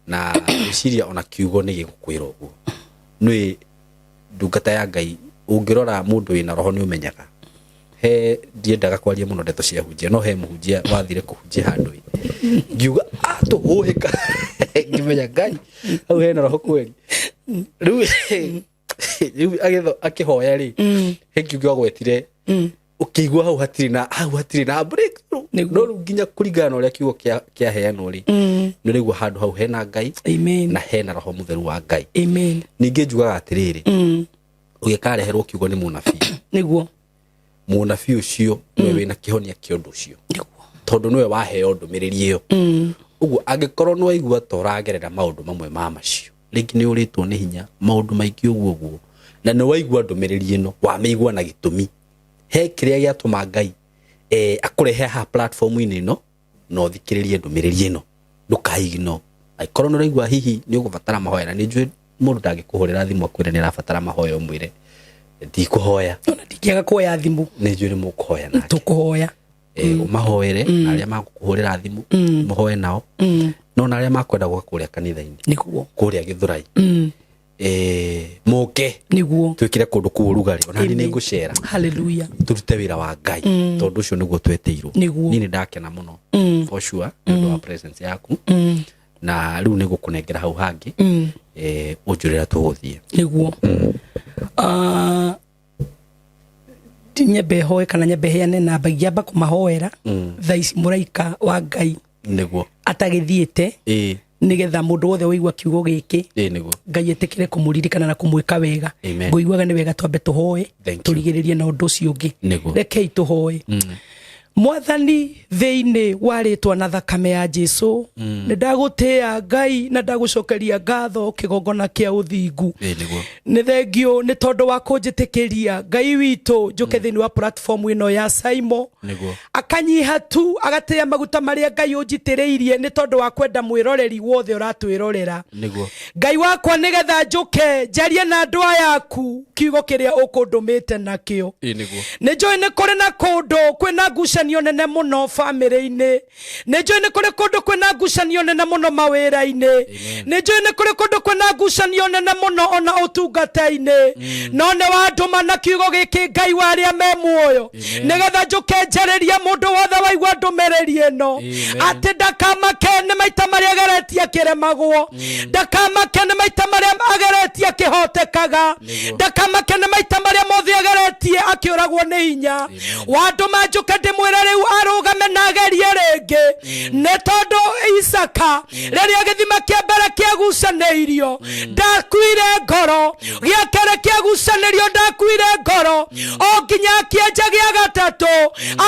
Na meciria ona kiugo ni gigukwira uguo. No ndungata ya Ngai ungirora mundu wina roho ni umenyaga. He ndiendaga kwaria muno ndeto cia hunjia, no he muhunjia wathire kuhunjia handu. Ngiuga tuhuhika. Ngimenya Ngai au hena roho kweli. Riu akihoya ri hekiuga gwetire ukigwa hau hatiri na breakthrough no nginya kuringana uria kiugo kia heano ri no rigwa handu hau hena Ngai. Amen. Na hena roho mutheru wa Ngai. Amen. Ninge njugaga atiriri ugikareherwo kiugo ni munabii. Niguo. Munabii ucio niwe wina kihonia kia undu ucio. Niguo. Tondu niwe waheo ndumiriri iyo. Uguo angikorwo no aigua toragerera maundu mamwe ma macio ringi ni uritwo ni hinya maundu maingi uguo na ni waigua ndumiriri ino wameigua na gitumi he kiria giatuma Ngai akurehe ha platform ino no thikiririe ndumiriri ino ndukaigno aikorwo no raigua hihi ni ugubatara mahoya na ni njui mundu ndangikuhurira thimu akwire ni arabatara mahoya umwire ndi kuhoya ona ndikiaga kuhoya thimu ni njui ni mukuhoya nake tukuhoya umahoere na aria magukuhurira thimu muhoe nao no na aria makwenda gwa kuria kanitha-ini niguo kuria Githurai muke niguo twikire kundu ku rugari ona ni ngucera. Hallelujah. Turute wira wa Ngai tondu ucio niguo tweteirwo. Ni ndakena muno for sure ndu wa presence yaku na riu ni gukunengera hau hangi unjurira tuguthie niguo nyembe hoe kana nyembe heane namba ngiamba kumahoera thaici muraika wa Ngai niguo atagithiete nigetha mundu wothe wigua kiugo giki niguo Ngai etikire kumuririkana na kumwika wega nguiguaga ni wega twambe tuhoe turigiririe na undu ucio ungi rekei tuhoe. Mwathani thiini waritwa na thakame ya Jesu ni ndagutia Ngai na ndagucokeria ngatho kigongona kia uthingu ni thengio ni tondu wa kunjitikiria Ngai witu njuke thiini wa platform ino ya Saimo akanyiha tu agatia maguta maria Ngai unjitiriirie ni tondu wa kwenda mwiroreri wothe uratwirorera Ngai wakwa nigetha njuke njarie na andu ayaku kiugo kiria ukundumite nakio ni njui ni kuri na kundu kwina ngucanio nene muno family-ini ni njui ni kuri kundu kwina ngucanio nene muno mawira-ini ni njui ni kuri kundu kwina ngucanio nene muno ona utungata-ini no ne wanduma na kiugo giki Ngai waria me muoyo nigetha njuke njariria mundu wothe waigua ndumiriri ino ati ndakamake ni maita maria geretie kiremagwo ndakamake ni maita maria ageretie kihotekaga ndakamake ni maita maria mothe ageretie akiuragwo ni hinya wanduma njuke ndimwire riu arugame na agerie ringi ni tondu Isaka riria githima kia mbere kiagucaneirio ndakuire ngoro gia kere kiagucaneirio ndakuire ngoro o nginya kienja gia gatatu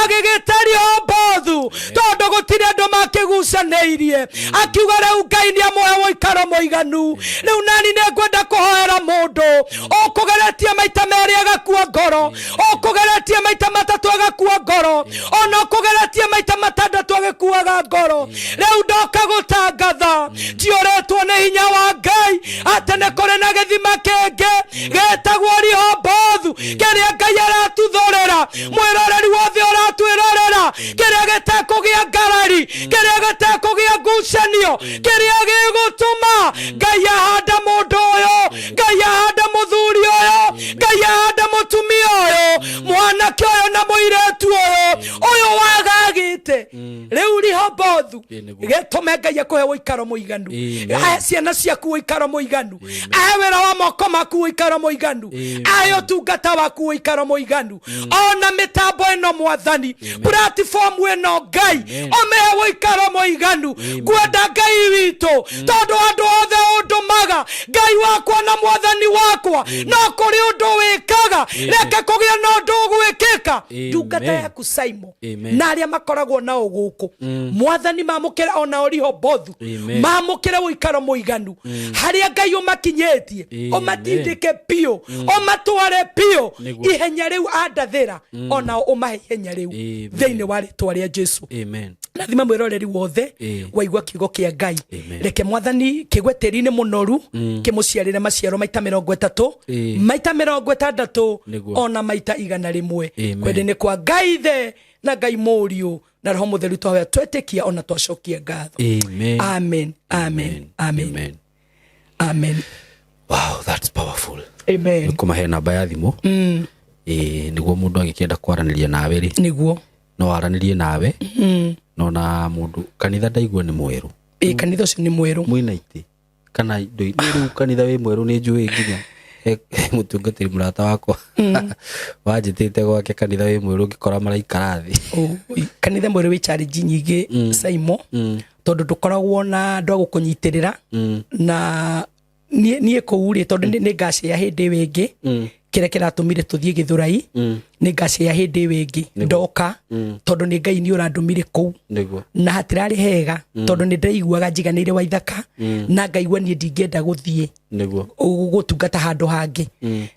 agigitario mbothu tondu gutire andu makigucaneirie akiuga riu Ngai ni amuhe woikaro muiganu riu nani ni ngwenda kuhoera mundu ukugeretie maita meri agakua ngoro ukugeretie maita matatu agakua ngoro ona kugeratie maita matandatu agikuaga ngoro riu ndoka gutangatha ndioretwo ni hinya wa Ngai atene kore na githima kenge getagwo Rihobothu kiria Ngai aratuthorera mwiroreri wothe uratwirorera kiria gitekugia ngarari kiria gitekugia ngucanio kiria gigutuma Ngai ahanda mundu uyu Ngai ahanda muthuri uyu Ngai ahanda mutumia uyu mwanake uyu na muiretu uyu wagagite riu Rihobothu gitume Ngai akuhe ikaro muiganu aya ciana ciaku ikaro muiganu aya wira wa moko maku ikaro muiganu aya tungata waku ikaro muiganu ona mitambo eno mwathani platform eno Ngai omehe ikaro muiganu gwenda Ngai witu tondu andu othe undumaga Ngai wakwa na mwathani wakwa no kuri undu wikaga reke kugia no undu gwikika tungata yaku Simon na aria makoragwo na uguku mwathani mamukira ona Rihobothu mamukira ikaro muiganu haria Ngai umakinyetie umatindike pio umatware pio ihenya riu andathira ona umahe ihenya riu thiini wa ritwa ria Jesu amen. Nathima mwiroreri wothe waigua kiugo kia Ngai reke mwathani kigweteri-ini munoru kimuciarire maciaro maita 30 maita 60 ona maita 100 kwendeni kwa Ngai the na Ngai Muriu na Roho Mutheru twahoya twetikia ona twacokia ngatho amen amen amen amen amen. Wow, that's powerful. Amen. Kumahe namba ya thimu niguo mundu agikienda kwaraniria nawe ri niguo no aranirie nawe no na mundu kanitha ndaigua ni mweru kanitha ucio ni mweru mwina iti kana indo riu kanitha wi mweru ni njui nginya mutungatiri murata wakwa wajitite gwake kanitha wi mweru ngikora maraikara thi kanitha mweru wi challenge nyingi Simon tondu dukoragwo na andu agukunyitirira na nie kuuri tondu ni ngashia ya hindi wingi kire kiratumire tuthie Githurai ni ngashia ya hindi wingi ndoka tondu ni Ngai ni urandumire ku na hatirari hega tondu ni ndaiguaga njiganire wa ithaka na ngaigua ni ndingienda guthie gutungata handu hangi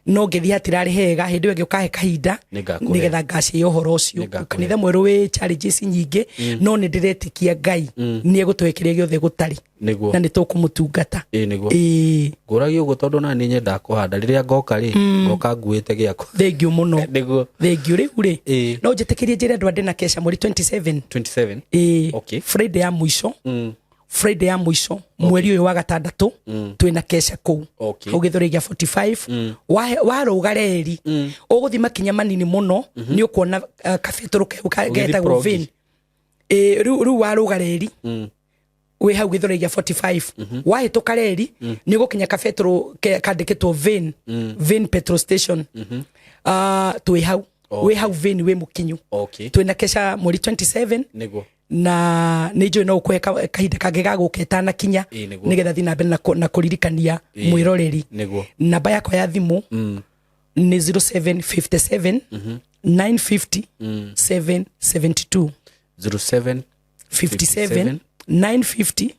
no ngithie hatirari hega hindi wingi ukahe kahinda nigetha ngashia uhoro ucio kanitha mweru wi challenges nyingi no ni ndiretikia Ngai ni egutwekiria giothe gutari na ni tukumutungata nguragio uguo tondu na ni nyenda kuhanda riria ngoka ri ngoka nguite giako thengio muno thengio riu ri no njitikirie njire andu andi na kesha muri 27 okay Friday ya mwisho Friday ya mwisho mweri uyu wa gatandatu twina kesha ku ugithurigia 45 warugareri uguthima kinya manini muno ni ukuona kafetoro getagwo vein riu warugareri we hau Githurai 45 wahituka reri ni gukinya kafetro kandikitwo vein petrol station twi hau we hau vein we mukinyu twina kesha muri 27 na nijo no kweka kahinda kage gaguketa na kinya nigetha thina mbere na kuririkania mwiroreri namba yakwa ya thimu ni 0757 950 772 0757 950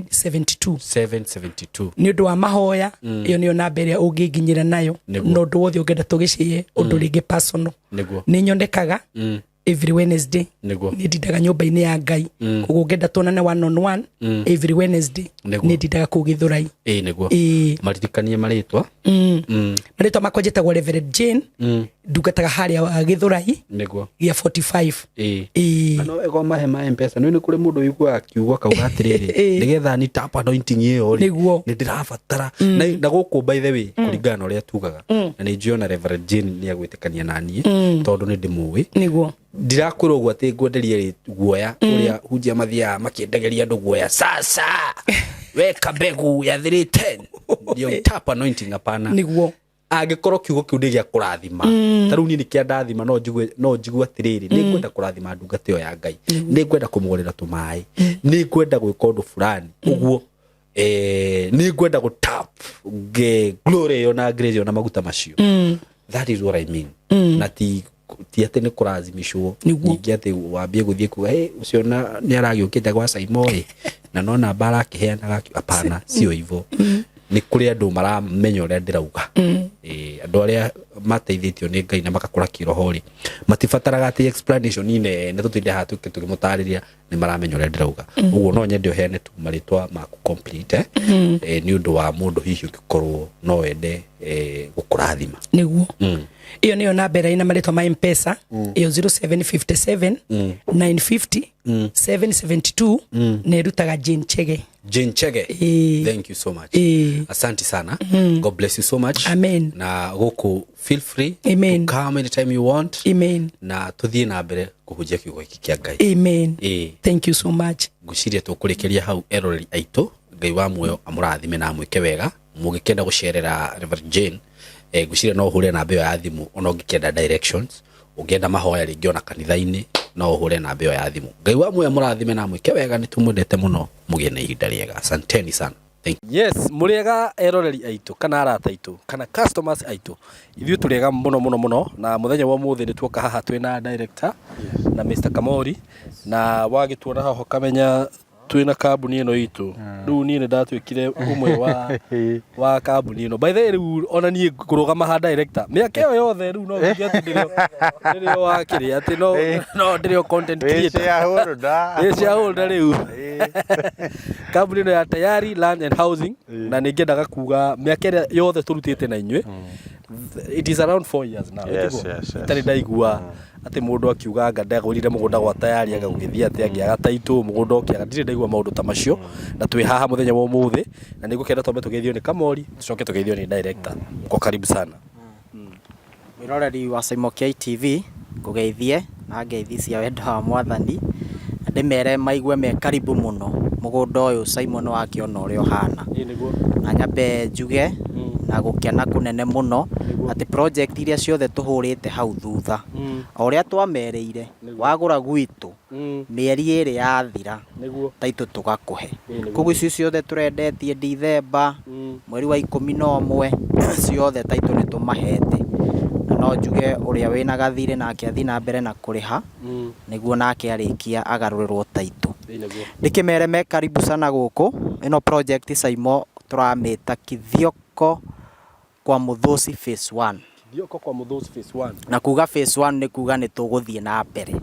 772 ni undu wa mahoya iyo niyo namba iria unginginyira nayo no undu wothe ungenda tugicie undu ringi personal ni nyondekaga every Wednesday ni ndidaga nyumba-ini ya Ngai koguo ungenda tuonane 1-on-1 every Wednesday ni ndidaga ku Githurai niguo maririkanie maritwa maritwa makwa njitagwo Reverend Jane ndungataga haria Githurai niguo ya 45 no ego mahe ma M-Pesa ni kuri mundu wigua kiugo kauga atiriri nigetha ni tap anointing iyo ri ni ndirabatara na guku by the way kuringana na uria tugaga na ni njiona Reverend Jane ni agwitikania nani tondu ni ndimui niguo ndirakwirwo gwa ati ngwenderie guoya uria hunjia mathia makiendageria andu guoya sasa weka mbegu ya 310 ndio tap anointing hapana niguo angikorwo kiugo kiu ndi gia kurathima taru ni nikiandathima no njigua atiriri ni ngwenda kurathima ndungata yo ya Ngai ni ngwenda kumugurira tumai ni ngwenda gwika undu fulani uguo ni ngwenda go tap glory yo na grace yo na maguta macio that is what I mean na ti ati ni kurazimishwo ningi ati wambie guthie kuga ucio ni aragiukite gwa Simon na no namba arakiheanaga hapana sio hivyo ni kuri andu maramenya uria ndirauga andu aria mateithitio ni Ngai na makakura kiroho ri matibataraga ati explanation ine ne tutinde hatu tukimutariria ni maramenya uria ndirauga uguo no nyende uheane tu maritwa maku complete ni undu wa mundu hihi ukikorwo no wende gukurathima niguo iyo niyo namba ina maritwa ma M-Pesa iyo 0757 950 772 ne rutaga Jane Chege. Thank you so much. Asante sana. God bless you so much. Amen. Na goko feel free Amen. to come anytime you want. Amen. Na tuthie na mbere kuhujia kiugo hiki kia Ngai. Amen. Thank you so much. Guciria tukurekeria hau eroreri aitu Ngai wa muoyo amurathime na mwike wega mugikenda gucerera Reverend Jane guciria no hure na mbeo ya thimu ona ungikenda directions ungienda mahoya ringi ona kanitha-ini no hure na mbeo ya thimu. Ngai wa muoyo amurathime na mwike wega ni tumwendete muno mugie na ihinda riega. Asanteni sana. Yes, muriega eroreri aitu kana arata aitu kana customers aitu ithuĩ tũrĩega mũno na mũthenya wa mũthĩ nĩ tuoka haha twĩna director na Mr. Kamori na wagĩtuona haho kamenya twĩna kambuni ĩno itũ rĩu niĩ nĩ ndatwĩkire ũmwe wa kambuni ĩno by the way rĩu ona niĩ ngũrũgama ha director mĩaka ĩyo yothe rĩu no nginya ndĩrĩo wakĩrĩ atĩ no ndĩrĩo content creator shareholder rĩu kambuni ĩno ya Tayari Land and Housing na nĩ ngĩendaga kuga mĩaka ĩrĩa yothe tũrutĩte na inyuĩ it is around 4 years now itarĩ ndaigua ati mundu akiuga anga ndagurire mugunda gwa Tayari agagithia ati angiaga taitu mugunda okiaga ndire ndaigua maundu ta macio na twi haha muthenya wa umuthi na nigukenda twambe tugeithio ni Kamori tucoke tugeithio ni director uko karibu sana wiroreri wa Saimokia TV kugeithie na ngeithi cia wendo wa mwathani ndimere maigwe me karibu muno mugunda uyu Simon wakiona urio hana na nyambe njuge na gukena kunene muno ati project iria ciothe tuhurite hau thutha oria twamereire wagura gwitu mieri iri yathira taitu tugakuhe kugu icio ciothe turendetie December mweri wa 11 ciothe taitu ni tumahete na no njuge uria wina gathire nake athi na mbere na kuriha niguo nake arikia agarurirwo taitu ndikimere me karibu sana guku ino project Saimo turamita Kithioko kwa Muthosi phase 1 Kithioko kwa Muthosi phase 1 na kuga phase 1 ni kuga ni tuguthie na mbere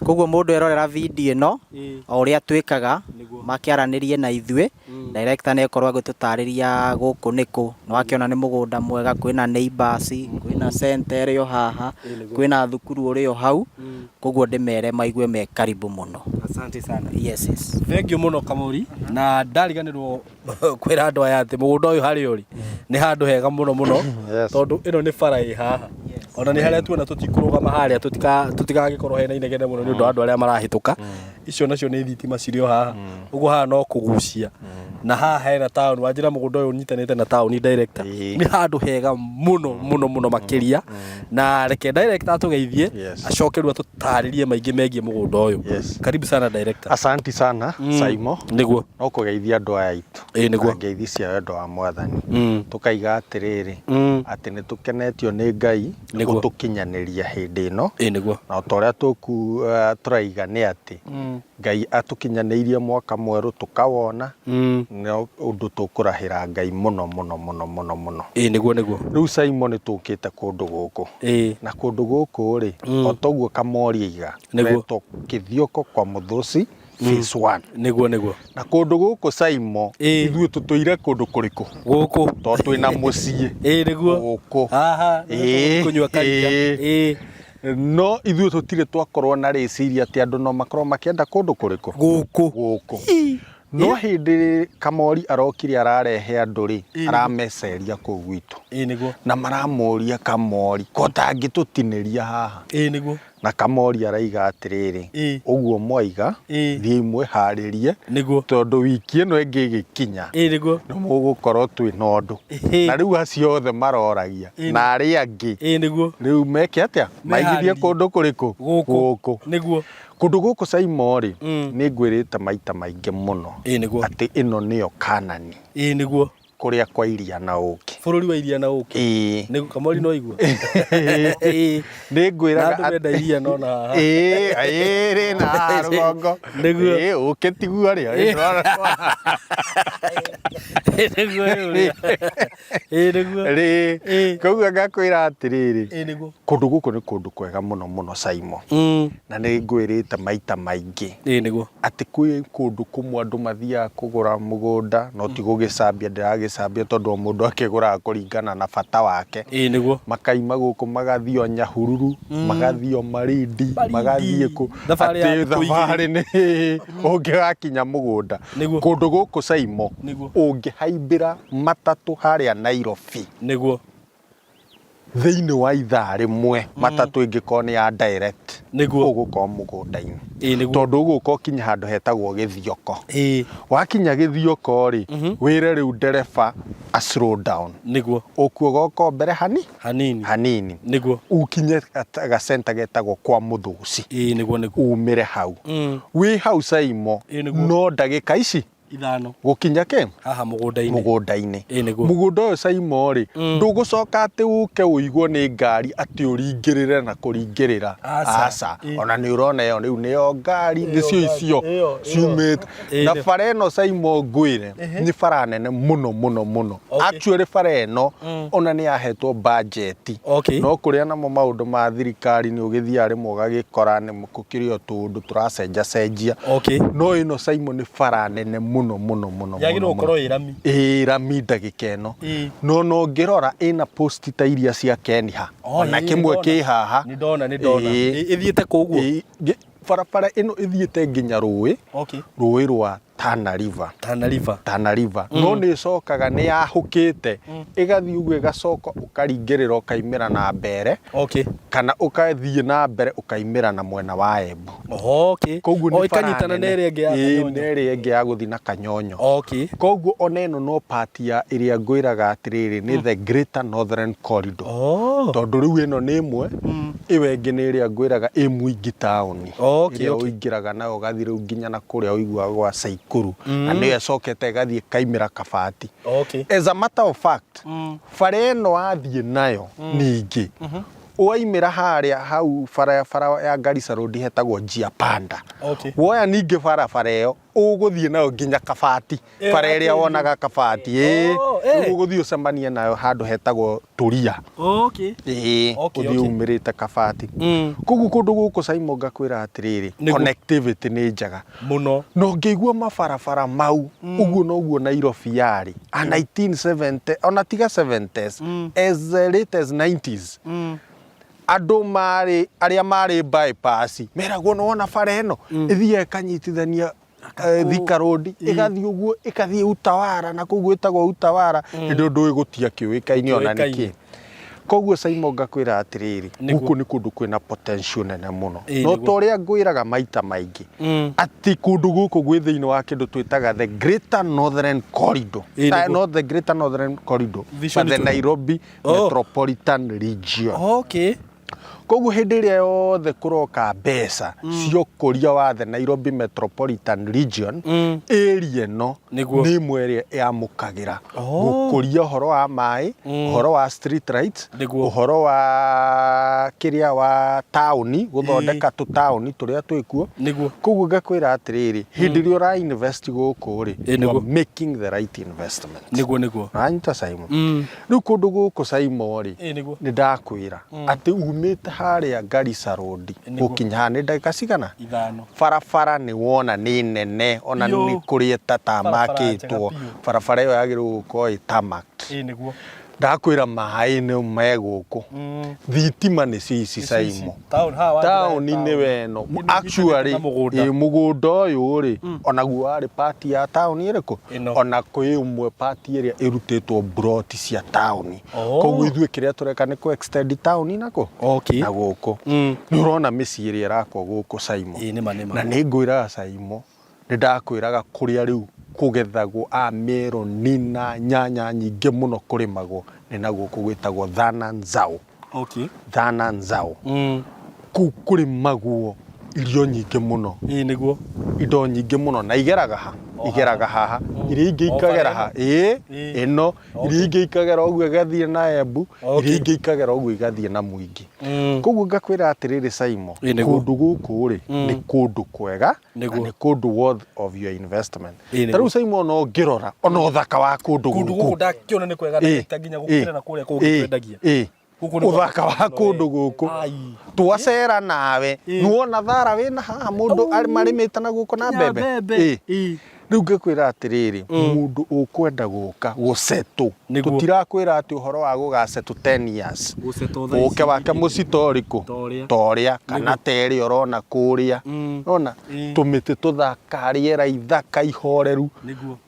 koguo mundu erorera video ino oria twikaga makiaranirie na ithuĩ director ne korwa gututariria guku niku no akiona ni mugunda mwega kwina neighbors kwina center yo haha kwina thukuru urio hau koguo ndimere maigwe me karibu muno. Asante sana. Yes. Thank you muno Kamori na ndariganirwo kwira andu aya ati mugunda uyu hari uri ni handu hega muno tondu ino ni farai haha ona ni haria tuona tutikurugama haria tutikagikorwo hena inegene muno ni undu andu aria marahituka icio nacio ni thitima cirio haha uguo haha no kugucia na haha hena town wanjira mugunda uyu nyitanite na town director ni handu hega muno makiria na reke director atugeithie acoke ru atutaririe maingi megie mugunda uyu. Karibu sana director. Asante sana Saimo niguo no kugeithia andu aya itu niguo ngeithi cia wendo wa mwathani tukaiga atiriri ati ni tukenetio ni Ngai gutukinyaniria hindi ino niguo na toria tuku turaiga ni ati Ngai atukinyanirie mwaka mweru tukawona no undu tukurahira Ngai muno niguo riu Saimo ni tukite kundu guku na kundu guku ri otoguo Kamori iga niguo Kithioko kwa Muthosi phase 1 niguo na kundu guku Saimo ithuĩ tutoire kundu kuriku guku to twina mucie niguo guku haha kunywa karia no ithuĩ tutire twakorwo na rĩciria ati andu no makorwo makienda kundu kuriku guku no hindi Kamori arokire ararehe andu ri arameceria kuu gwitu niguo na maramuria Kamori kotangitutiniria haha niguo na Kamori araiga atiriri uguo mwaiga thie imwe haririe tondu wiki ino ingigikinya niguo no mugukorwo twina undu na riu acio othe maroragia na ari angi niguo riu meke atia maigithie kundu kuriku guku niguo kundu guku Saimo ri ni ngwirite maita maingi muno ati ino niyo Kanani niguo kuria kwa iria na uki Bũrũri wa iria na uki. Nĩ Kamori no igua. Nĩ ngwĩraga atĩ wenda iria no na haha. Rĩ na rũgongo. Nĩguo. Ũkĩ tigua rĩo. Nĩguo. Rĩ. Koguo ngakwĩra atĩrĩrĩ. Nĩguo. Kũndũ gũkũ nĩ kũndũ kwega mũno mũno Simon. Na nĩ ngwĩrĩte maita maingĩ. Nĩguo. Atĩ kwĩ kũndũ kũmwe andũ mathiaga kũgũra mũgũnda no ti gũgĩcambia ndĩragĩcambia tondũ o mũndũ akĩgũraga kũringana na bata wake. Nĩguo. Makaima gũkũ magathiĩ o Nyahururu, magathiĩ o Marindi, magathiĩ kũ atĩ thabarĩ nĩ ũngĩgakinya mũgũnda. Kũndũ gũkũ Simon ũngĩhaimbĩra matatũ harĩa Nairobi. Nĩguo. Thĩinĩ wa ithaa rĩmwe matatũ ĩngĩkorwo nĩ ya direct ũgũkorwo mũgũnda-inĩ. Tondũ ũgũka ũkinya handũ hetagwo Gĩthioko. Wakinya Gĩthioko rĩ wĩre rĩu ndereba a slow down. Nĩguo. Ũkuogoka mbere hanini. Nĩguo. Ukinye gacenta getagwo kwa Mũthũci. Nĩguo. Umĩre hau. Wĩ hau Simon no ndagĩka ici ithano gũkinya ke haha mũgũnda-inĩ. Mũgũnda ũyũ Simon rĩ ndũgũcoka atĩ ũke ũigwo nĩ ngari atĩ ũringĩrĩre na kũringĩrĩra. Aca. Ona nĩ ũrona ĩyo rĩu nĩyo ngari nĩcio icio ciumĩte. Na bara ĩno Simon ngwĩre nĩ bara nene mũno. Actually bara ĩno ona nĩ yahetwo budget. No kũrĩa namo maũndũ ma thirikari nĩ ũgĩthiaga rĩmwe ũgagĩkora nĩ mũkũkĩrĩ o tũndũ tũracenjacenjia. No ĩno Simon nĩ bara nene mũno. Yagĩrĩirwo gũkorwo ĩ rami. Rami ndagĩka ĩno. No ngĩrora ĩna post ta iria cia Kenha. Ona kĩmwe kĩ haha. Nĩ ndona. Ĩthiĩte kũguo. Barabara ĩno ĩthiĩte nginya rũĩ rwa Tana River. No nĩ ĩcokaga nĩ yahũkĩte ĩgathiĩ ũguo ĩgacoka ũkaringĩrĩra ũkaimĩra na mbere. Kana ũgathiĩ na mbere ũkaimĩra na mwena wa Embu. Koguo nĩ ikanyitana na ĩrĩa ĩngĩ ya Kanyonyo. Nĩ ĩrĩa ĩngĩ ya gũthiĩ na Kanyonyo. Koguo ona ĩno no part ya ĩrĩa ngwĩraga atĩrĩrĩ nĩ the Greater Northern Corridor. Tondũ rĩu ĩno nĩ ĩmwe ĩyo ĩngĩ nĩ ĩrĩa ngwĩraga ĩ Mwingi Town. Ĩrĩa ũingĩraga nayo ũgathiĩ rĩu nginya na kũrĩa ũiguaga gwa Saikuru. Na nĩ ĩcokete ĩgathiĩ ĩkaimĩra Kabati. As a matter of fact bara ĩno wathiĩ nayo ningĩ waimĩra harĩa hau bara ya Garissa Road hetagwo Njia Panda. Woya ningĩ bara ĩyo ũgũthiĩ nayo nginya Kabati. Bara ĩrĩa wonaga Kabati ũgũthiĩ ũcemanie nayo handũ hetagwo Turia. Ũthiĩ umĩrĩte Kabati. Koguo kũndũ gũkũ Simon ngakwĩra atĩrĩrĩ connectivity nĩ njega mũno. No ngĩigua mabarabara mau ũguo noguo Nairobi yarĩ 1970 ona tiga 70s as late as 90s. Andũ arĩa marĩ bypass meragwo no wona bara ĩno ĩthiĩ ĩkanyitithania Thika Road ĩgathiĩ ũguo ĩgathiĩ Utawara na koguo ĩtagwo Utawara hĩndĩ ũndũ gũtia kĩũĩkaine ona nĩkĩ. Koguo Simon ngakwĩra atĩrĩrĩ gũkũ nĩ kũndũ kwĩna potential nene mũno. No ta ũrĩa ngwĩraga maita maingĩ atĩ kũndũ gũkũ gwĩ thĩinĩ wa kĩndũ twĩtaga the Greater Northern Corridor. Not the Greater Northern Corridor but the Nairobi Metropolitan Region. Koguo hĩndĩ ĩrĩa yothe kũroka mbeca cia ũkũria wa the Nairobi Metropolitan Region area ĩno nĩ ĩmwe ĩrĩa yamũkagĩra gũkũria ũhoro wa maĩ, ũhoro wa street lights, ũhoro wa kĩrĩa wa taũni gũthondeka tũtaũni tũrĩa twĩkuo. Koguo ngakwĩra atĩrĩrĩ hĩndĩ ĩrĩa ũra invest gũkũ rĩ you are making the right investment. Nanyita Simon. Rĩu kũndũ gũkũ Simon rĩ nĩ ndakwĩra atĩ umĩte harĩa Garissa Road gũkinya nĩ ndagĩka cigana barabara nĩ wona nĩ nene ona nĩ kũrĩa tatamakĩtwo. Barabara ĩyo yagĩrĩirwo gũkorwo ĩ tarmac. Ndakwĩra maĩ nĩ megũkũ. Thitima nĩ cici Simon. Taũni-inĩ weno actually mũgũnda ũyũ rĩ onaguo warĩ part ya taũni ĩrĩkũ ona kwĩ ũmwe part ĩrĩa ĩrutĩtwo broti cia taũni. Koguo ithuĩ kĩrĩa tũreka nĩ kũ extend taũni nako na gũkũ nĩ ũrona mĩciĩ ĩrĩa ĩrakwo gũkũ Simon. Na nĩ ngwĩraga Simon nĩ ndakwĩraga kũrĩa rĩu kũgethagwo meroni na nyanya nyingĩ mũno kũrĩmagwo nĩ na gũkũ gwĩtagwo Thana Nzau. Thana Nzau kũrĩmagwo irio nyingĩ mũno. Indo nyingĩ mũno na igeraga ha igeraga haha iria ingĩ ikagera haha ĩno iria ingĩ ikagera ũguo igathiĩ na Embu iria ingĩ ikagera ũguo igathiĩ na Mwingi koguo ngakwĩra atĩrĩrĩ Simon kũndũ gũkũ rĩ nĩ kũndũ kwega na nĩ kũndũ worth of your investment tarĩu Simon no ngĩrora ona ũthaka wa kũndũ gũkũ ndakiona nĩ kwega na nginya gũkĩra na kũrĩa kũngĩ twendagia uthaka wa kũndũ gũkũ twacera nawe nuona thara wĩna haha mũndũ marĩmĩte na gũkũ na mbembe rĩu ngĩkwĩra atĩrĩrĩ mũndũ ũkwenda gũka gũsetũ tũtirakwĩra atĩ ũhoro wa gũgasetũ 10 years ũke wake mũcitorĩkũ torĩa kana terĩ ũrona kũrĩa ona tũmĩtĩ tũthaka rĩera ithaka ihoreru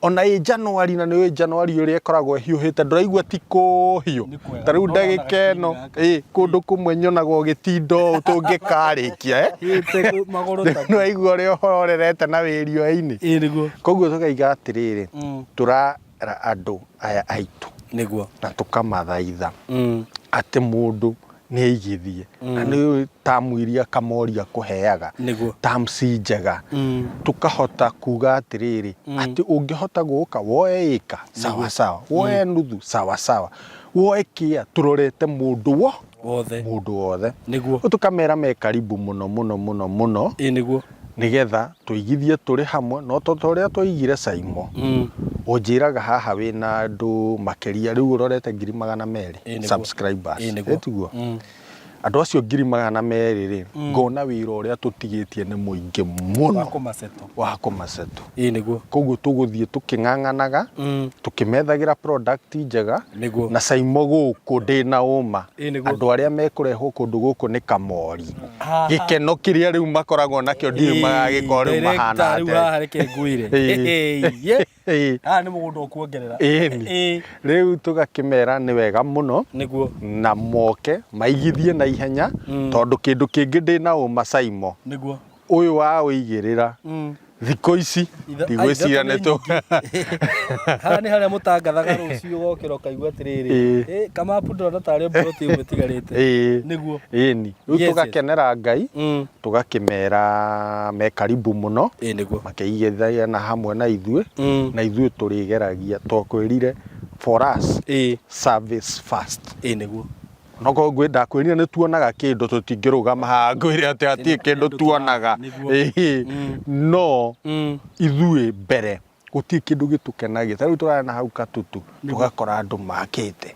ona January na nĩ January ũrĩa ĩkoragwo hiũhĩte ndũraigua ti kũhiũ ta rĩu ndagĩka ĩno kũndũ kũmwe nyonaga ũgĩtinda tũngĩkarĩkia nĩwaigua ũrĩa ũhorerete na wĩriũa-inĩ koguo tũkaiga atĩrĩrĩ tũrara andũ aya aitũ nĩguo na tũkamathaitha atĩ mũndũ nĩ aigithie na nĩ tamu iria Kamoria kũheaga tamu njega tukahota kuga atĩrĩrĩ atĩ ũngĩhota gũka woe ĩka sawa sawa woe nuthu sawa sawa woe kĩa tũrorete mũndũ wothe nĩguo tũkamera me karibu mũno nĩguo nigetha tuigithie turi hamwe no totoria twaigire Simon unjiraga haha wina andu makeria riu urorete 200,000 subscribers etugo andu acio 200,000 ri ngona wira uria tutigitie ni muingi muno wa kumaseto niguo koguo tuguthie tukinganganaga tukimethagĩra product njega na Simon gũkũ ndina uma andu aria mekurehwo kũndũ gũkũ ni Kamori gikeno kiria riu makoragwo nakio ndiu magagĩkorwo riu mahana riu haha reke ngwire ni mũgũnda ũkuongerera riu tugakimera ni wega muno niguo na moke maigithie na ihenya tondu kindu kingi ndina uma Simon niguo uyu wa uigirira thikũ ici ndigwĩciria nĩ tũ haha nĩ harĩa mũtangathaga rũciũ gokĩra ũkaigua atĩrĩrĩ kamapu ndona tarĩ mburoti ũmwe tigarĩte nĩguo ĩni rĩu tũgakenera Ngai tũgakĩmera me karibu mũno makĩigithagia na hamwe na ithuĩ tũrĩgeragia twakwĩrire for us service first nĩguo noko ngwenda kwĩrira nĩ tuonaga kĩndũ tũtingĩrũgama haha ngwĩre atĩ hatirĩ kĩndũ tuonaga no ithuĩ mbere guti kindu gitukenagia tariu turana na hau Katutu tugakora andu makite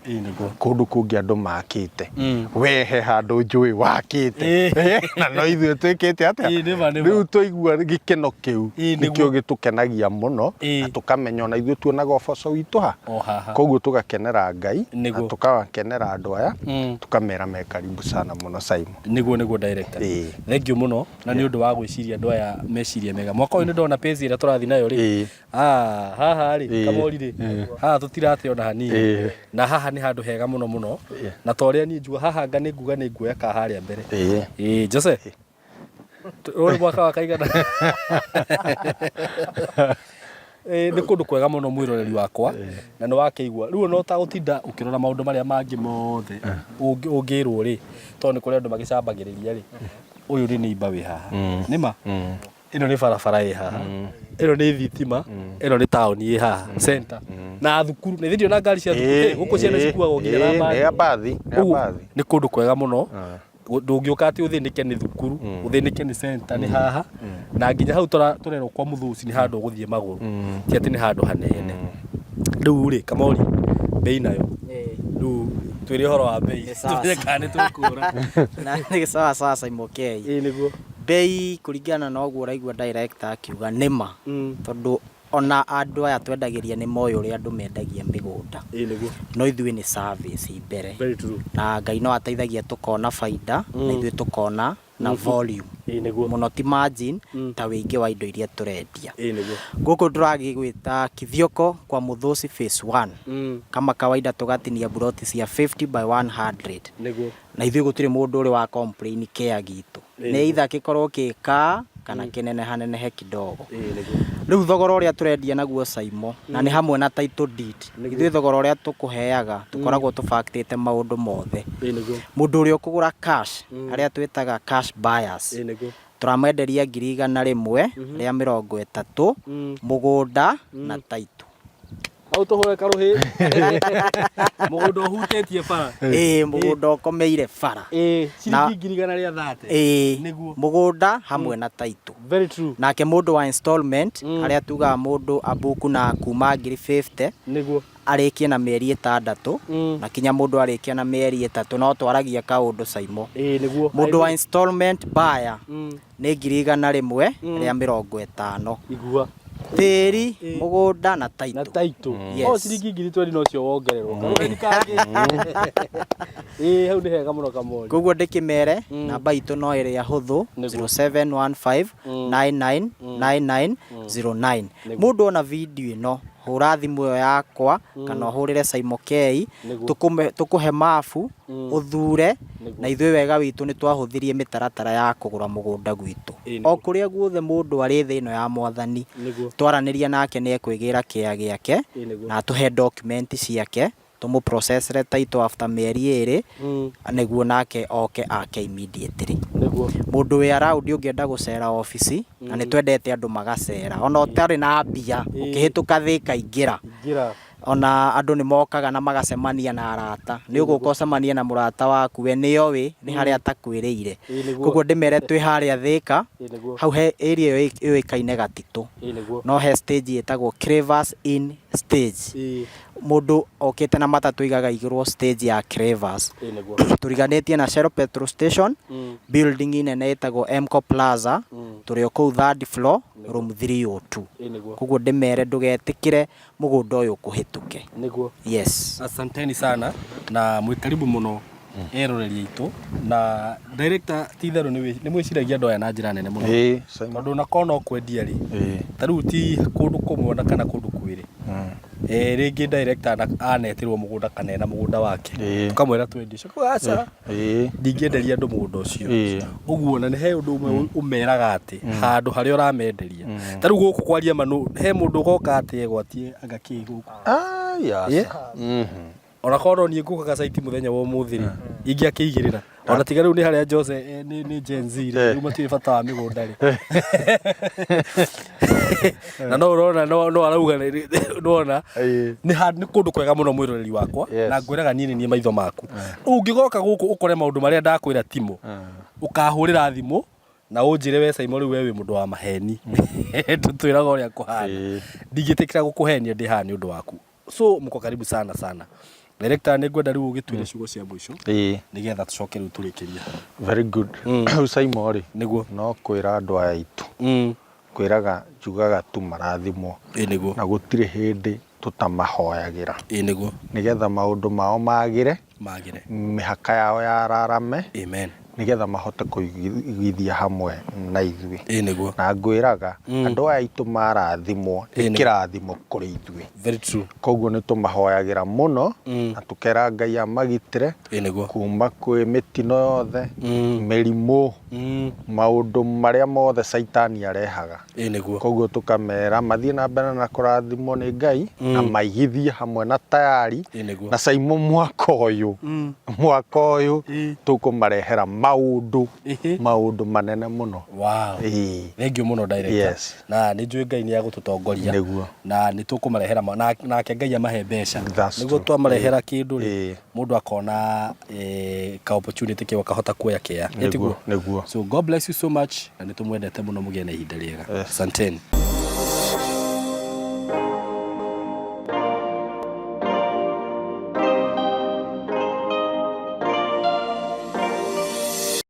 kundu kungi andu makite wehe handu njui wakite na no ithuĩ twikite atia riu tuigua gikeno kiu nikio gitukenagia muno na tukamenya ona ithuĩ tuonaga uboco witũ ha koguo tugakenera Ngai na tukakenera andu aya tukamera me karibu sana muno Simon niguo director thank you muno na ni undu wa gwiciria andu aya meciria mega mwaka uyu ndona page ira turathi nayo ri haha ri Kamori ri haha tutirate ona hanini na haha ni handu hega muno na toria ni njua haha nga ni nguga ni nguoya ka haria mbere Jose uri mwaka wa kaigana ni kundu kwega muno mwiroreri wakwa na ni wakeigua riu no ta gutinda ukirora maundu maria mangi mothe ungirwo ri to ni kuri andu magicambagiriria ri uyu ri ni imba wi haha nima ino ni barabara ĩ haha ino ni thitima ino ni tauni ĩ haha center na thukuru ni thidio na ngari cia thukuru guku ciana cikuagwo nginya na bathi ni kundu kwega muno ndungĩũka atĩ ũthĩnĩke nĩ thukuru ũthĩnĩke nĩ center nĩ haha na nginya hau tũrerwo kwa Mũthũci nĩ handũ ũgũthiĩ magũrũ ti atĩ nĩ handũ hanene rĩu rĩ Kamori bei nayo rĩu twĩre ũhoro wa bei tũmenye kana nĩ tũkũra na nĩ sawa sawa Simon K nĩguo bei kũringana na ũguo ũraigua director akiuga nĩma tondũ ona andu aya twendagĩria nĩ moyo ũrĩa andũ mendagia mĩgũnda no ithuĩ nĩ service mbere na Ngai no ateithagia tukona baida na ithuĩ tukona na volume muno ti margin ta wĩingĩ wa indo iria turendia gũkũ tũragĩgwĩta Kithioko kwa Mũthũci phase 1 kama kawaida tugatinia buroti cia 50 by 100 na ithuĩ gũtirĩ mũndũ ũrĩ wa complain kea gitu nĩ itha gĩkorwo kĩka kana kinene hanenehe kidogo riu thogora uria turendia naguo Simon na ni hamwe na title deed ithuĩ thogora uria tukuheaga tukoragwo tufactĩte maundu mothe mundu uria ukugura cash aria twitaga cash buyers turamwenderia 100,000 rĩa 30 mũgũnda na title. Au tũhũre karuhi mũgũnda ũhutĩtie bara mũgũnda ũkomeire bara ciringi 130 nĩguo mũgũnda hamwe na title. Very true. Nake mũndũ wa installment harĩa tugaga mũndũ abuku na kuma 50 nĩguo arĩkie na mĩeri 6 na kinya mũndũ arĩkia na mĩeri 3 no twaragia kaũndũ Saimo. Nĩguo Mũndũ wa installment buyer nĩ 100,000 rĩa 50. igua tĩri mũgũnda na title. Na title. Yes. O ciringi 20 no cio wongererwo. Karuhi kangĩ. Hau nĩ hega mũno Kamori. Koguo ndĩkĩmere namba itũ no ĩrĩa hũthũ 0715999909. Mũndũ ona video ĩno hũra thimũ ĩyo yakwa kana ũhũrĩre Saimo K tũkũhe mabu ũthure na ithuĩ wega witũ nĩ twahũthirie mĩtaratara ya kũgũra mũgũnda gwitũ. O kũrĩa guothe mũndũ arĩ thĩ ĩno ya Mwathani twaranĩria nake nĩ ekwĩgĩra kĩaya gĩake na tũhe document ciake tũmũ processre title after mĩeri 2 nĩguo nake oke ake immediately. Mũndũ wĩ around ũngĩenda gũcera ofici na nĩ twendete andũ magacera ona ũtarĩ na mbia ũkĩhĩtũka Thĩka ingĩra ona andũ nĩ mokaga na magacemania na arata. Nĩ ũgũka ũcemanie na mũrata waku we nĩoĩ nĩ harĩa atakwĩrĩire. Koguo ndĩmere twĩ harĩa Thĩka hau he area ĩyo ĩũĩkaine Gatitũ no he stage ĩtagwo Cravers in stage. Mũndũ okĩte na matatũ igaga igũrwo stage ya Cravers. Tũriganĩtie na Shell petrol station building nene ĩtagwo Emco Plaza tũrĩ kũu 3rd floor room 302. Koguo ndĩmere ndũgetĩkĩre mũgũnda ũyũ kũhĩtũke. Yes. Asanteni sana na mwĩkaribu mũno eroreri aitũ na director titherũ nĩ mwĩciragia andũ aya na njĩra nene mũno. Tondũ na kono kwendia rĩ ta rĩu ti kũndũ kũmwe na kana kũndũ kwĩrĩ. Rĩngĩ director anetirwo mũgũnda kana ena mũgũnda wake tukamwĩra twendie coko aca ndingĩenderia andũ mũgũnda ũcio. Ũguo na nĩ he ũndũ ũmwe ũmeraga atĩ handũ harĩa ũramenderia ta rĩu gũkũ kwaria manũ he mũndũ ũgoka atĩ egwatie agakĩ gũkũ ona korwo niĩ ngũkaga site mũthenya wa ũmũthĩ rĩ ingĩakĩigĩrĩra ona tiga rĩu nĩ harĩa Jose nĩ Gen Z rĩu matirĩ bata wa mĩgũnda rĩ na no ũrona no arauga nĩona nĩ kũndũ kwega mũno mwĩroreri wakwa na ngwĩraga niĩ maitho maku ũngĩgoka gũkũ ũkore maũndũ marĩa ndakwĩra timo ũkahũrĩra thimũ na ũnjĩre we Saimo rĩu we wĩ mũndũ wa maheni tũtwĩraga ũrĩa kũhana ndingĩtĩkĩra gũkũhenia ndĩ haha nĩ ũndũ waku. So mko karibu sana sana. Director nĩ ngwenda rĩu ũgĩtuĩre ciugo cia mũico nĩgetha tũcoke rĩu tũrĩkĩrie. Very good. Saimo rĩ nĩguo no kwĩra andũ aya aitũ kwĩraga njugaga tu marathimwo nĩguo na gũtirĩ hĩndĩ tũtamahoyagĩra nĩguo nĩgetha maũndũ mao magĩre mĩhaka yao yararame amen nĩgetha mahote kũigithia hamwe na ithuĩ na ngwĩraga andũ aya aitũ marathimwo nĩ kĩrathimo kũrĩ ithuĩ. Very true. Koguo nĩ tũmahoyagĩra mũno na tũkera Ngai amagitĩre kuma kwĩ mĩtino yothe mĩrimũ maũndũ marĩa mothe Saitani arehaga. Koguo tũkamera mathiĩ na mbere na kũrathimwo nĩ Ngai na maigithie hamwe na tayari na Saimo mwaka ũyũ tũkũmarehera maũndũ manene mũno. Wow. Thank you mũno director. Yes. Na nĩ njũĩ Ngai nĩ agũtũtongoria na nĩ tũkũmarehera nake Ngai amahe mbeca nĩguo twamarehera kĩndũ rĩ mũndũ akona ka opportunity kĩo kahota kuoya kĩa. Nĩguo. So God bless you so much na nĩ tũmwendete mũno mũgĩe na ihinda rĩega. Asanteni.